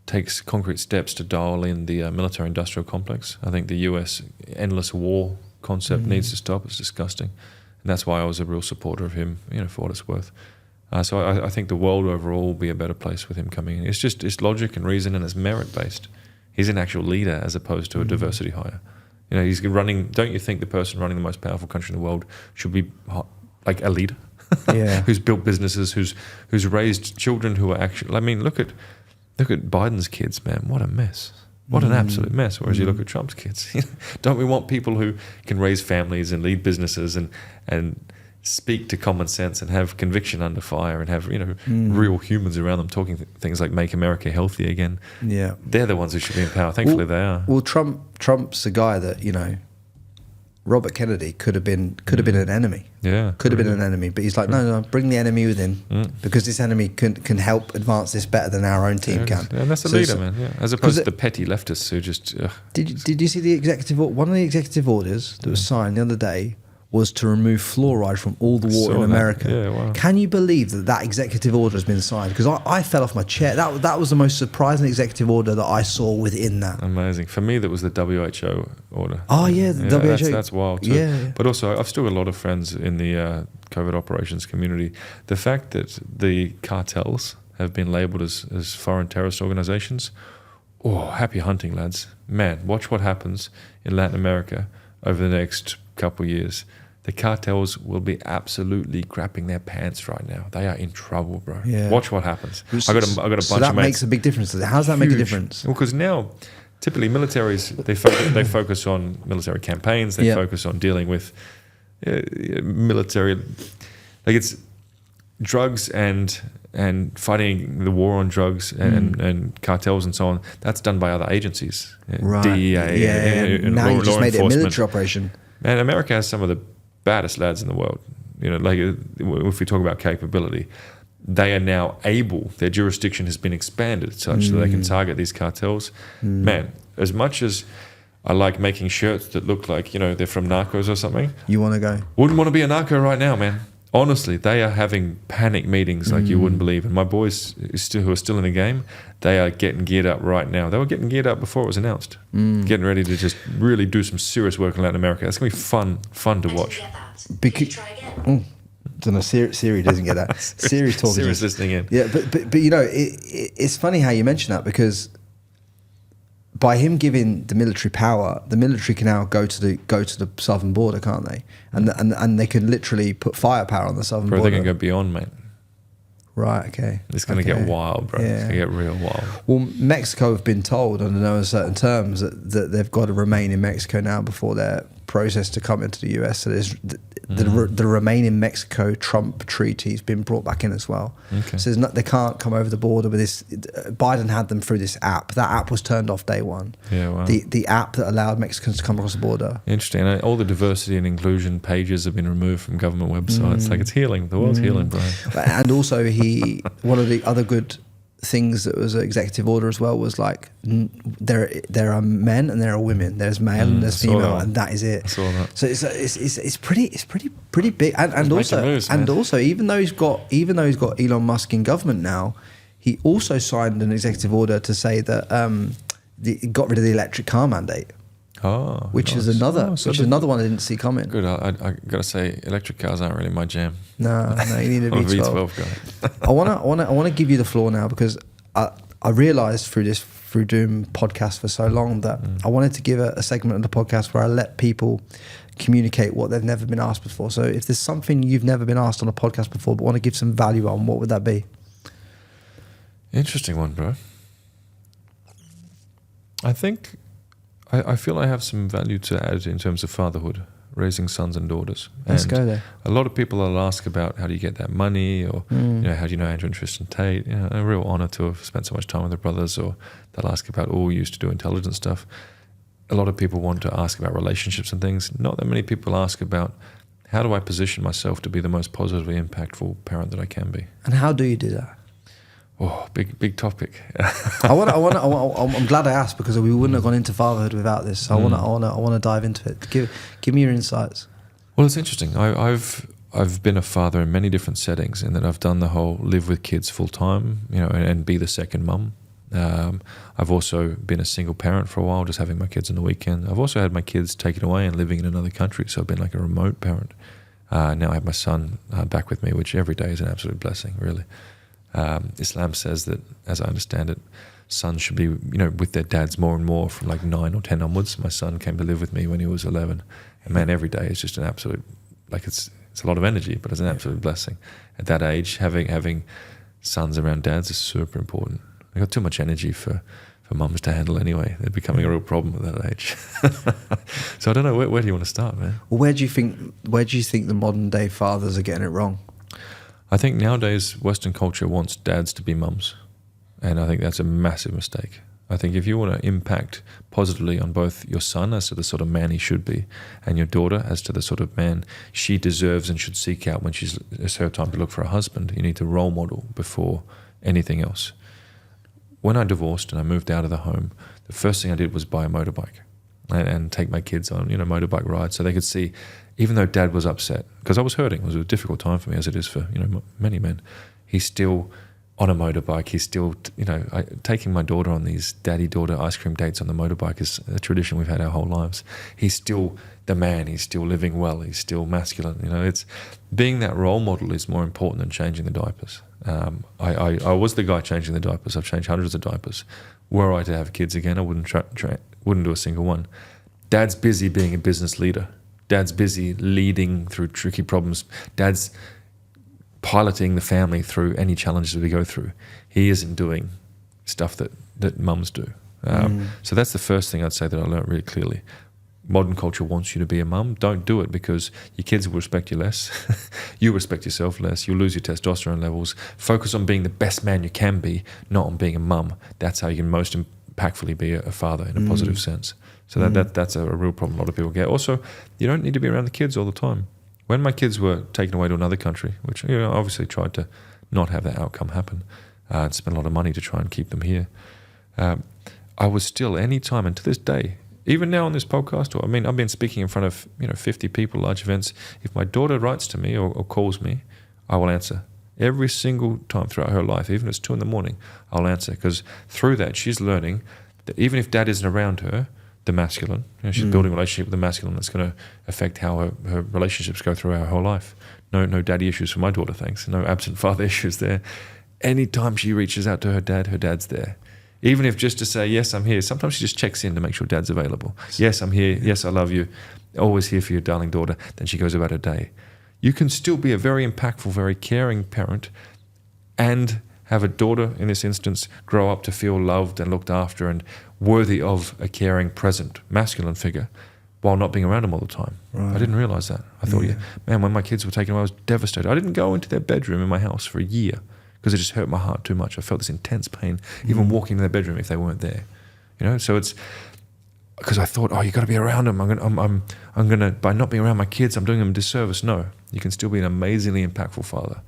takes concrete steps to dial in the military-industrial complex. I think the US endless war concept needs to stop. It's disgusting. And that's why I was a real supporter of him, for what it's worth. So I think the world overall will be a better place with him coming in. It's logic and reason, and it's merit-based. He's an actual leader as opposed to a diversity hire. He's running. Don't you think the person running the most powerful country in the world should be like a leader? Yeah. Who's built businesses, who's raised children who are actually... I mean, look at Biden's kids, man. What a mess. What an absolute mess. Whereas you look at Trump's kids. Don't we want people who can raise families and lead businesses and speak to common sense and have conviction under fire and have real humans around them talking things like make America healthy again? Yeah, they're the ones who should be in power. Thankfully, they are. Well, Trump's a guy that Robert Kennedy could have been an enemy. Yeah, could have been an enemy, but he's like, no, bring the enemy within because this enemy can help advance this better than our own team can. Yeah, and that's a leader, man. Yeah, as opposed to the petty leftists who just. Did you see one of the executive orders that was signed the other day? Was to remove fluoride from all the water in America. Yeah, wow. Can you believe that executive order has been signed? Because I fell off my chair. That was the most surprising executive order that I saw within that. Amazing. For me, that was the WHO order. Oh, yeah, the WHO. That's wild too. Yeah. But also, I've still got a lot of friends in the COVID operations community. The fact that the cartels have been labelled as foreign terrorist organisations, happy hunting, lads. Man, watch what happens in Latin America over the next couple of years. The cartels will be absolutely crapping their pants right now. They are in trouble, bro. Yeah. Watch what happens. I got a bunch of mates. So that makes a big difference. How does that make a difference? Well, because now, typically militaries, they focus on military campaigns. They focus on dealing with military, like it's drugs and fighting the war on drugs and cartels and so on. That's done by other agencies, right. DEA. And now you just made it a military operation. Man, America has some of the baddest lads in the world. Like if we talk about capability, they are now able, their jurisdiction has been expanded such that they can target these cartels. Man, as much as I like making shirts that look like, they're from Narcos or something. You want to go? Wouldn't want to be a narco right now, man. Honestly, they are having panic meetings like you wouldn't believe. And my boys who are still in the game, they are getting geared up right now. They were getting geared up before it was announced. Getting ready to just really do some serious work in Latin America. It's going to be fun to watch. Don't know, Siri doesn't get that. Siri's talking. Siri's listening in. Yeah, but it's funny how you mention that, because by him giving the military power, the military can now go to the southern border, can't they? And they can literally put firepower on the southern border. They're going to go beyond, mate. Right, okay. It's going to get wild, bro. Yeah. It's going to get real wild. Well, Mexico have been told under no certain terms that they've got to remain in Mexico now before their process to come into the US. So there's the Remain in Mexico Trump treaty has been brought back in as well. Okay. So they can't come over the border with this. Biden had them through this app. That app was turned off day one. Yeah, wow. The app that allowed Mexicans to come across the border. Interesting. And all the diversity and inclusion pages have been removed from government websites. Like, it's healing. The world's healing, bro. And also one of the other good things that was an executive order as well was like there are men and there are women. There's male and there's female, and that is it. I saw that. So it's pretty big. And also even though he's got Elon Musk in government now, he also signed an executive order to say that got rid of the electric car mandate. Oh, which is another one I didn't see coming. Good. I got to say, electric cars aren't really my jam. No, you need a V12. V12 guy. I want to give you the floor now, because I realised through doing podcasts for so long that I wanted to give a segment of the podcast where I let people communicate what they've never been asked before. So if there's something you've never been asked on a podcast before but want to give some value on, what would that be? Interesting one, bro. I think I feel I have some value to add in terms of fatherhood, raising sons and daughters. Let's go there. A lot of people will ask about how do you get that money, or how do you know Andrew and Tristan Tate? A real honour to have spent so much time with their brothers. Or they'll ask about, we used to do intelligence stuff. A lot of people want to ask about relationships and things. Not that many people ask about, how do I position myself to be the most positively impactful parent that I can be? And how do you do that? Oh, big topic. I'm glad I asked, because we wouldn't have gone into fatherhood without this. So I want to dive into it. Give me your insights. Well, it's interesting. I've been a father in many different settings, in that I've done the whole live with kids full time, and be the second mum. I've also been a single parent for a while, just having my kids on the weekend. I've also had my kids taken away and living in another country, so I've been like a remote parent. Now I have my son back with me, which every day is an absolute blessing, really. Islam says that, as I understand it, sons should be, with their dads more and more from like 9 or 10 onwards. My son came to live with me when he was 11. And man, every day is just an absolute, it's a lot of energy, but it's an absolute blessing. At that age, having sons around dads is super important. They got too much energy for mums to handle anyway. They're becoming a real problem at that age. So I don't know, where do you want to start, man? Well, where do you think the modern day fathers are getting it wrong? I think nowadays Western culture wants dads to be mums. And I think that's a massive mistake. I think if you want to impact positively on both your son as to the sort of man he should be, and your daughter as to the sort of man she deserves and should seek out when it's her time to look for a husband, you need to role model before anything else. When I divorced and I moved out of the home, the first thing I did was buy a motorbike and take my kids on, motorbike rides so they could see, even though dad was upset, because I was hurting, it was a difficult time for me, as it is for, many men, he's still on a motorbike. He's still, taking my daughter on these daddy-daughter ice cream dates on the motorbike is a tradition we've had our whole lives. He's still the man. He's still living well. He's still masculine. It's being that role model is more important than changing the diapers. I was the guy changing the diapers. I've changed hundreds of diapers. Were I to have kids again, I wouldn't do a single one. Dad's busy being a business leader. Dad's busy leading through tricky problems. Dad's piloting the family through any challenges we go through. He isn't doing stuff that mums do. So that's the first thing I'd say that I learned really clearly. Modern culture wants you to be a mum. Don't do it, because your kids will respect you less. You respect yourself less. You'll lose your testosterone levels. Focus on being the best man you can be, not on being a mum. That's how you can most impactfully be a father in a positive sense. So that's a real problem a lot of people get. Also, you don't need to be around the kids all the time. When my kids were taken away to another country, which obviously tried to not have that outcome happen, and spent a lot of money to try and keep them here, I was still, any time, and to this day, even now on this podcast, I've been speaking in front of 50 people, large events. If my daughter writes to me or calls me, I will answer. Every single time throughout her life, even if it's 2 a.m, I'll answer, because through that she's learning that even if dad isn't around her, the masculine, she's building a relationship with the masculine that's going to affect how her relationships go through her whole life. No daddy issues for my daughter, thanks. No absent father issues there. Anytime she reaches out to her dad's there. Even if just to say, yes, I'm here. Sometimes she just checks in to make sure dad's available. Yes, I'm here. Yes, I love you. Always here for your darling daughter. Then she goes about her day. You can still be a very impactful, very caring parent and have a daughter, in this instance, grow up to feel loved and looked after and worthy of a caring, present, masculine figure, while not being around them all the time. Right. I didn't realise that. I thought, man, when my kids were taken away, I was devastated. I didn't go into their bedroom in my house for a year because it just hurt my heart too much. I felt this intense pain, even walking in their bedroom if they weren't there. So it's because I thought, you got to be around them. I'm gonna by not being around my kids, I'm doing them a disservice. No, you can still be an amazingly impactful father.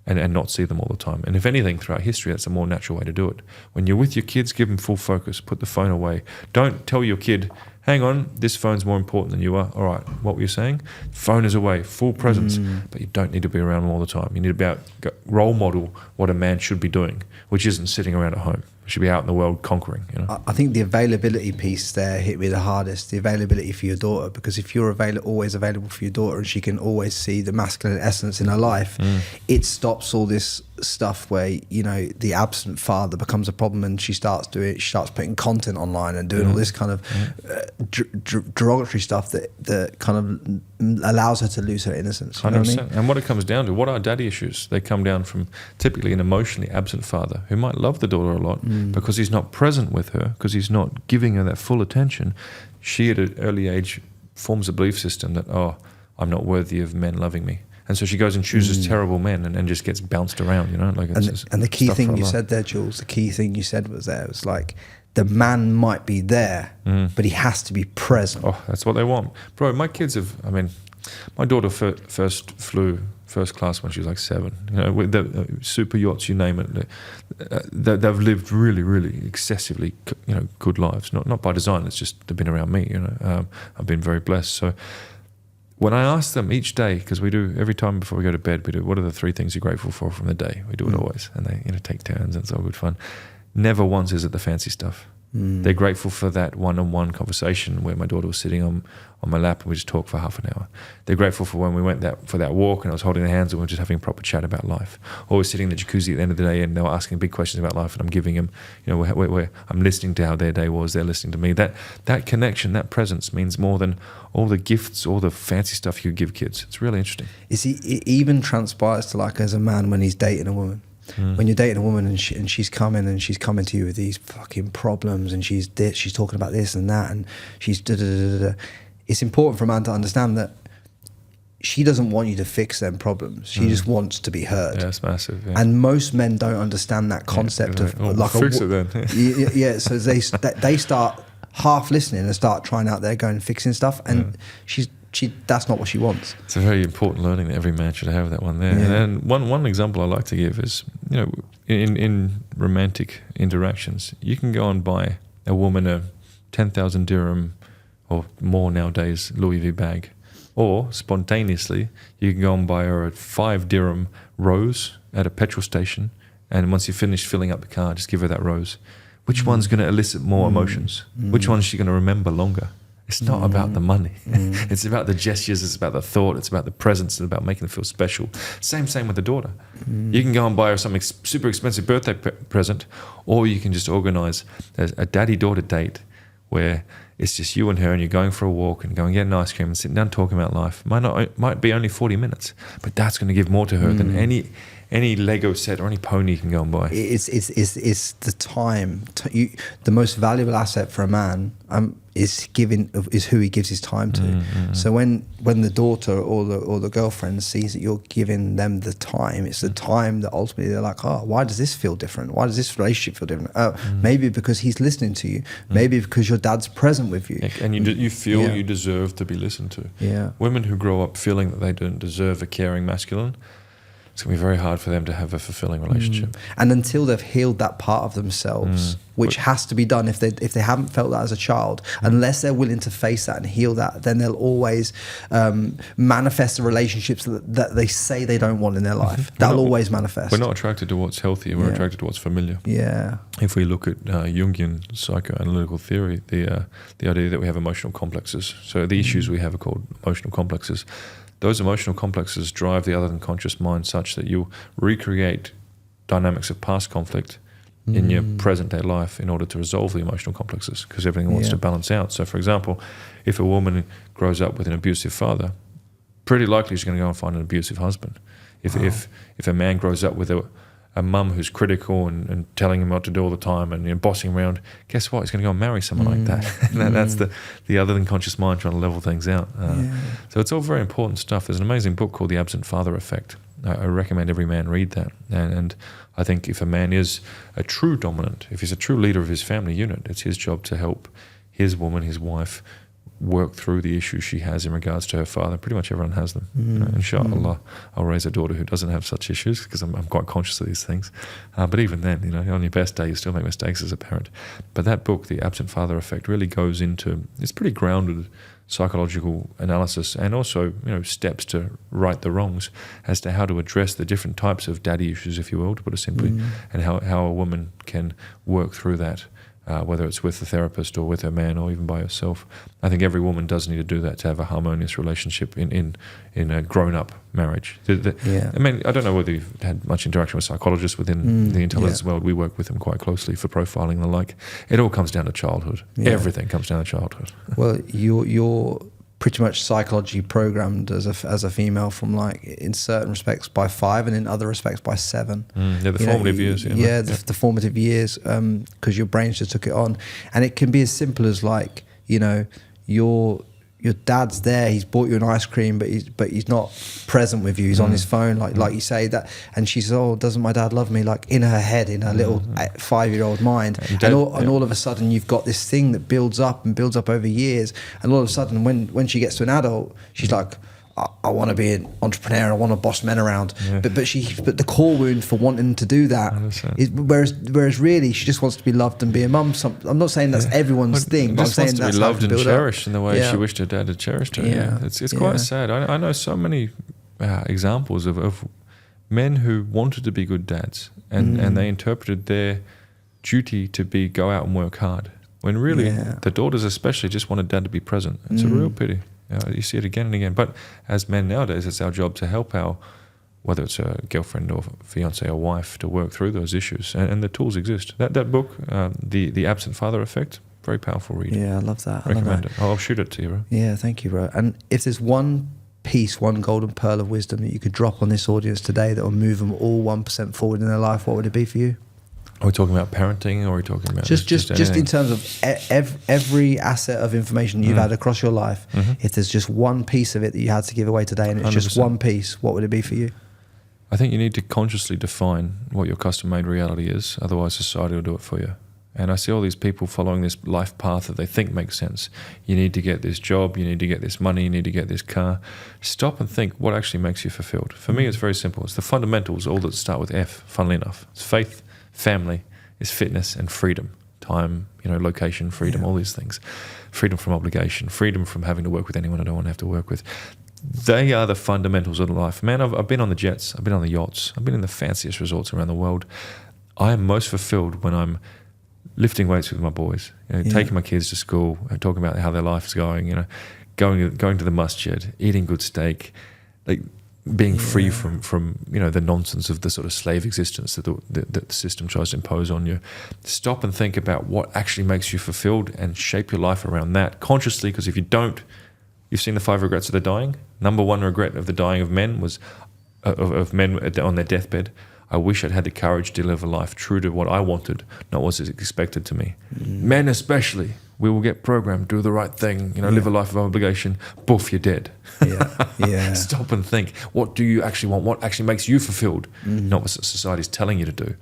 And not see them all the time. And if anything, throughout history, that's a more natural way to do it. When you're with your kids, give them full focus. Put the phone away. Don't tell your kid, hang on, this phone's more important than you are. All right, what were you saying? Phone is away, full presence. But you don't need to be around them all the time. You need to role model what a man should be doing, which isn't sitting around at home. You should be out in the world conquering. I think the availability piece there hit me the hardest, the availability for your daughter, because if you're always available for your daughter and she can always see the masculine essence in her life, it stops all this stuff where the absent father becomes a problem and she starts putting content online and doing all this kind of derogatory stuff that kind of allows her to lose her innocence. 100%. What I mean? And what it comes down to, what are daddy issues? They come down from typically an emotionally absent father who might love the daughter a lot, because he's not present with her, because he's not giving her that full attention. She at an early age forms a belief system that, I'm not worthy of men loving me. And so she goes and chooses terrible men and just gets bounced around, And the key thing you said there, Jules, the key thing you said was like, the man might be there, but he has to be present. Oh, that's what they want. Bro, my kids my daughter first flew first class when she was like 7. With the super yachts, you name it. They've lived really, really excessively, good lives. Not by design. It's just they've been around me. I've been very blessed. So when I ask them each day, because we do every time before we go to bed, we do, what are the 3 things you're grateful for from the day? We do it always, and they take turns, and it's all good fun. never once is it the fancy stuff. They're grateful for that one-on-one conversation where my daughter was sitting on my lap and we just talked for half an hour. They're grateful for when we went for that walk and I was holding their hands and we were just having a proper chat about life. Or we're sitting in the jacuzzi at the end of the day and they were asking big questions about life and I'm giving them, I'm listening to how their day was, they're listening to me. That connection, that presence means more than all the gifts, all the fancy stuff you give kids. It's really interesting. It even transpires to like as a man when he's dating a woman. When you're dating a woman and she's coming to you with these fucking problems and she's talking about this and that and she's da-da-da-da-da. It's important for a man to understand that she doesn't want you to fix them problems. She just wants to be heard. Yeah, it's massive. Yeah. And most men don't understand that concept of like fix it then. Yeah, so they start half listening and start trying out there going and fixing stuff and that's not what she wants. It's a very important learning that every man should have, that one there. Yeah. And one example I like to give is, in romantic interactions, you can go and buy a woman a 10,000 dirham or more nowadays Louis V bag, or spontaneously you can go and buy her a 5 dirham rose at a petrol station, and once you finish filling up the car, just give her that rose. Which one's going to elicit more emotions? Which one's she going to remember longer? It's not about the money. It's about the gestures. It's about the thought. It's about the presence. It's about making them feel special. Same with the daughter. You can go and buy her something super expensive birthday present, or you can just organise a daddy-daughter date where it's just you and her, and you're going for a walk and going get an ice cream and sitting down talking about life. Might be only 40 minutes, but that's going to give more to her than any Lego set or any pony you can go and buy. It's the time. The most valuable asset for a man is who he gives his time to. So when the daughter or the girlfriend sees that you're giving them the time, it's the time that ultimately they're like, oh, why does this feel different? Why does this relationship feel different? Maybe because he's listening to you. Maybe because your dad's present with you. And you feel you deserve to be listened to. Yeah. Women who grow up feeling that they don't deserve a caring masculine, it's going to be very hard for them to have a fulfilling relationship. And until they've healed that part of themselves, which has to be done if they haven't felt that as a child, unless they're willing to face that and heal that, then they'll always manifest the relationships that they say they don't want in their life. That'll always manifest. We're not attracted to what's healthy, we're attracted to what's familiar. Yeah. If we look at Jungian psychoanalytical theory, the idea that we have emotional complexes, so the issues we have are called emotional complexes. Those emotional complexes drive the other than conscious mind such that you recreate dynamics of past conflict in your present day life in order to resolve the emotional complexes, because everything wants to balance out. So for example, if a woman grows up with an abusive father, pretty likely she's going to go and find an abusive husband. If a man grows up with a mum who's critical and telling him what to do all the time and bossing around, guess what? He's going to go and marry someone like that. That's the other than conscious mind trying to level things out. So it's all very important stuff. There's an amazing book called The Absent Father Effect. I recommend every man read that. And I think if a man is a true dominant, if he's a true leader of his family unit, it's his job to help his woman, his wife, work through the issues she has in regards to her father. Pretty much everyone has them. Inshallah, I'll raise a daughter who doesn't have such issues, because I'm quite conscious of these things. But even then, on your best day, you still make mistakes as a parent. But that book, The Absent Father Effect, really goes into, it's pretty grounded psychological analysis and also, steps to right the wrongs as to how to address the different types of daddy issues, if you will, to put it simply, and how a woman can work through that. Whether it's with a therapist or with her man or even by herself. I think every woman does need to do that to have a harmonious relationship in a grown-up marriage. I mean, I don't know whether you've had much interaction with psychologists within the intelligence world. We work with them quite closely for profiling and the like. It all comes down to childhood. Yeah. Everything comes down to childhood. Well, you're pretty much psychologically programmed as a female from, like, in certain respects by 5 and in other respects by 7. The formative years. The formative years, because your brain just took it on. And it can be as simple as, like, your dad's there, he's bought you an ice cream, but he's not present with you. He's on his phone, like you say that, and she says, "Oh, doesn't my dad love me?" Like in her head, in her little 5-year-old mind, and all of a sudden you've got this thing that builds up over years, and all of a sudden when she gets to an adult, she's like, I want to be an entrepreneur. I want to boss men around. Yeah. But the core wound for wanting to do that is whereas really she just wants to be loved and be a mum. I'm not saying that's everyone's thing, but I'm saying that's to be loved and cherished in the way she Yeah. wished her dad had cherished her. Yeah. It's quite sad. I know so many examples of men who wanted to be good dads and they interpreted their duty to be go out and work hard. When really, the daughters especially just wanted dad to be present. It's a real pity. You see it again and again. But as men nowadays, it's our job to help whether it's a girlfriend or fiance or wife, to work through those issues. And the tools exist. That book, The Absent Father Effect, very powerful read. Yeah, I love that. Recommend it. I'll shoot it to you, bro. Yeah, thank you, bro. And if there's one piece, one golden pearl of wisdom that you could drop on this audience today that will move them all 1% forward in their life, what would it be for you? Are we talking about parenting, or are we talking about just in terms of every asset of information you've had across your life? If there's just one piece of it that you had to give away today, and it's 100%. Just one piece, what would it be for you? I think you need to consciously define what your custom-made reality is. Otherwise, society will do it for you. And I see all these people following this life path that they think makes sense. You need to get this job, you need to get this money, you need to get this car. Stop and think what actually makes you fulfilled. For me, it's very simple. It's the fundamentals, all that start with F, funnily enough. It's faith, family, is fitness, and freedom. Time, location, freedom, all these things. Freedom from obligation, freedom from having to work with anyone I don't want to have to work with. They are the fundamentals of life. Man, I've been on the jets, I've been on the yachts, I've been in the fanciest resorts around the world. I am most fulfilled when I'm lifting weights with my boys, taking my kids to school, talking about how their life's going, going to the masjid, eating good steak, like being free from the nonsense of the sort of slave existence that the system tries to impose on you. Stop and think about what actually makes you fulfilled and shape your life around that consciously, because if you don't, you've seen the 5 regrets of the dying. Number 1 regret of the dying of men was of men on their deathbed. I wish I'd had the courage to live a life true to what I wanted, not what was expected to me. Men especially, we will get programmed, do the right thing, live a life of obligation. Boof, you're dead. Stop and think. What do you actually want? What actually makes you fulfilled? Not what society's telling you to do.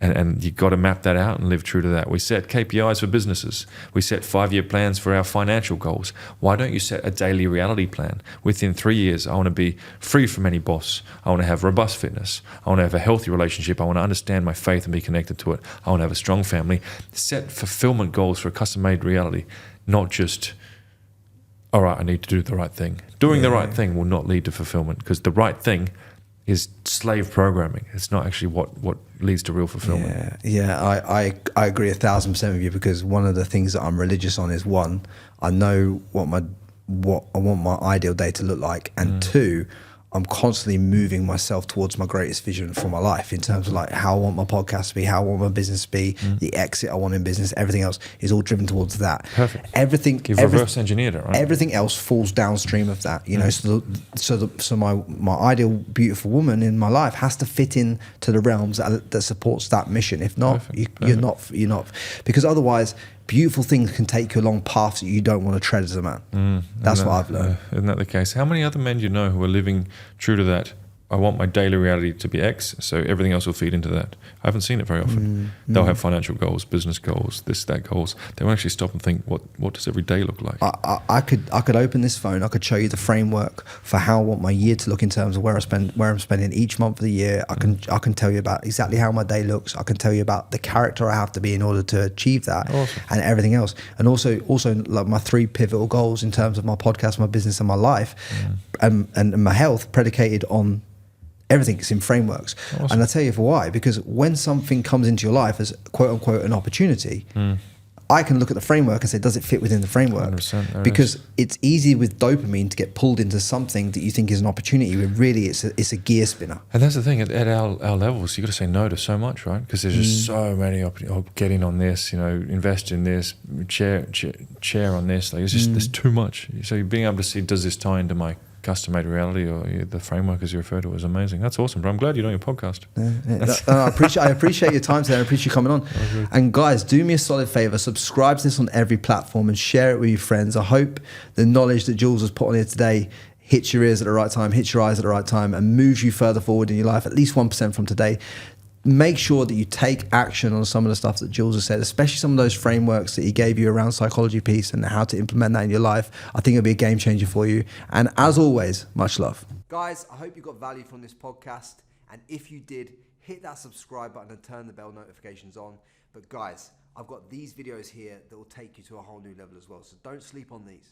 And you've got to map that out and live true to that. We set KPIs for businesses. We set 5-year plans for our financial goals. Why don't you set a daily reality plan? Within 3 years, I want to be free from any boss. I want to have robust fitness. I want to have a healthy relationship. I want to understand my faith and be connected to it. I want to have a strong family. Set fulfillment goals for a custom-made reality, not just, all right, I need to do the right thing. Doing the right thing will not lead to fulfillment, because the right thing is slave programming. It's not actually what leads to real fulfillment. I agree 1,000% with you, because one of the things that I'm religious on is, 1, I know what I want my ideal day to look like, and 2, I'm constantly moving myself towards my greatest vision for my life, in terms of like how I want my podcast to be, how I want my business to be, the exit I want in business. Everything else is all driven towards that. Perfect. You've reverse engineered it, right? Everything else falls downstream of that, So my ideal beautiful woman in my life has to fit in to the realms that supports that mission. If not, you're not, because otherwise, beautiful things can take you along paths that you don't want to tread as a man. That's what I've learned. Isn't that the case? How many other men do you know who are living true to that? I want my daily reality to be X, so everything else will feed into that. I haven't seen it very often. They'll have financial goals, business goals, that goals. They won't actually stop and think, what does every day look like? I could open this phone. I could show you the framework for how I want my year to look in terms of where I'm spending each month of the year. I can tell you about exactly how my day looks. I can tell you about the character I have to be in order to achieve that, and everything else. And also like my 3 pivotal goals in terms of my podcast, my business, and my life, and my health, predicated on everything is in frameworks. And I'll tell you for why. Because when something comes into your life as quote unquote an opportunity, I can look at the framework and say, does it fit within the framework? 100%, because it's easy with dopamine to get pulled into something that you think is an opportunity, when really it's a gear spinner. And that's the thing, at our levels, you've got to say no to so much, right? Because there's just so many opportunities. Get in on this, invest in this, chair on this. Like, it's just, there's too much. So being able to see, does this tie into my custom-made reality, or the framework as you refer to it, is amazing. That's awesome, bro. I'm glad you're doing your podcast. I appreciate your time today. I appreciate you coming on. And guys, do me a solid favor, subscribe to this on every platform and share it with your friends. I hope the knowledge that Jules has put on here today hits your ears at the right time, hits your eyes at the right time, and moves you further forward in your life, at least 1% from today. Make sure that you take action on some of the stuff that Jules has said, especially some of those frameworks that he gave you around psychology piece and how to implement that in your life. I think it'll be a game changer for you. And as always, much love. Guys, I hope you got value from this podcast. And if you did, hit that subscribe button and turn the bell notifications on. But guys, I've got these videos here that will take you to a whole new level as well. So don't sleep on these.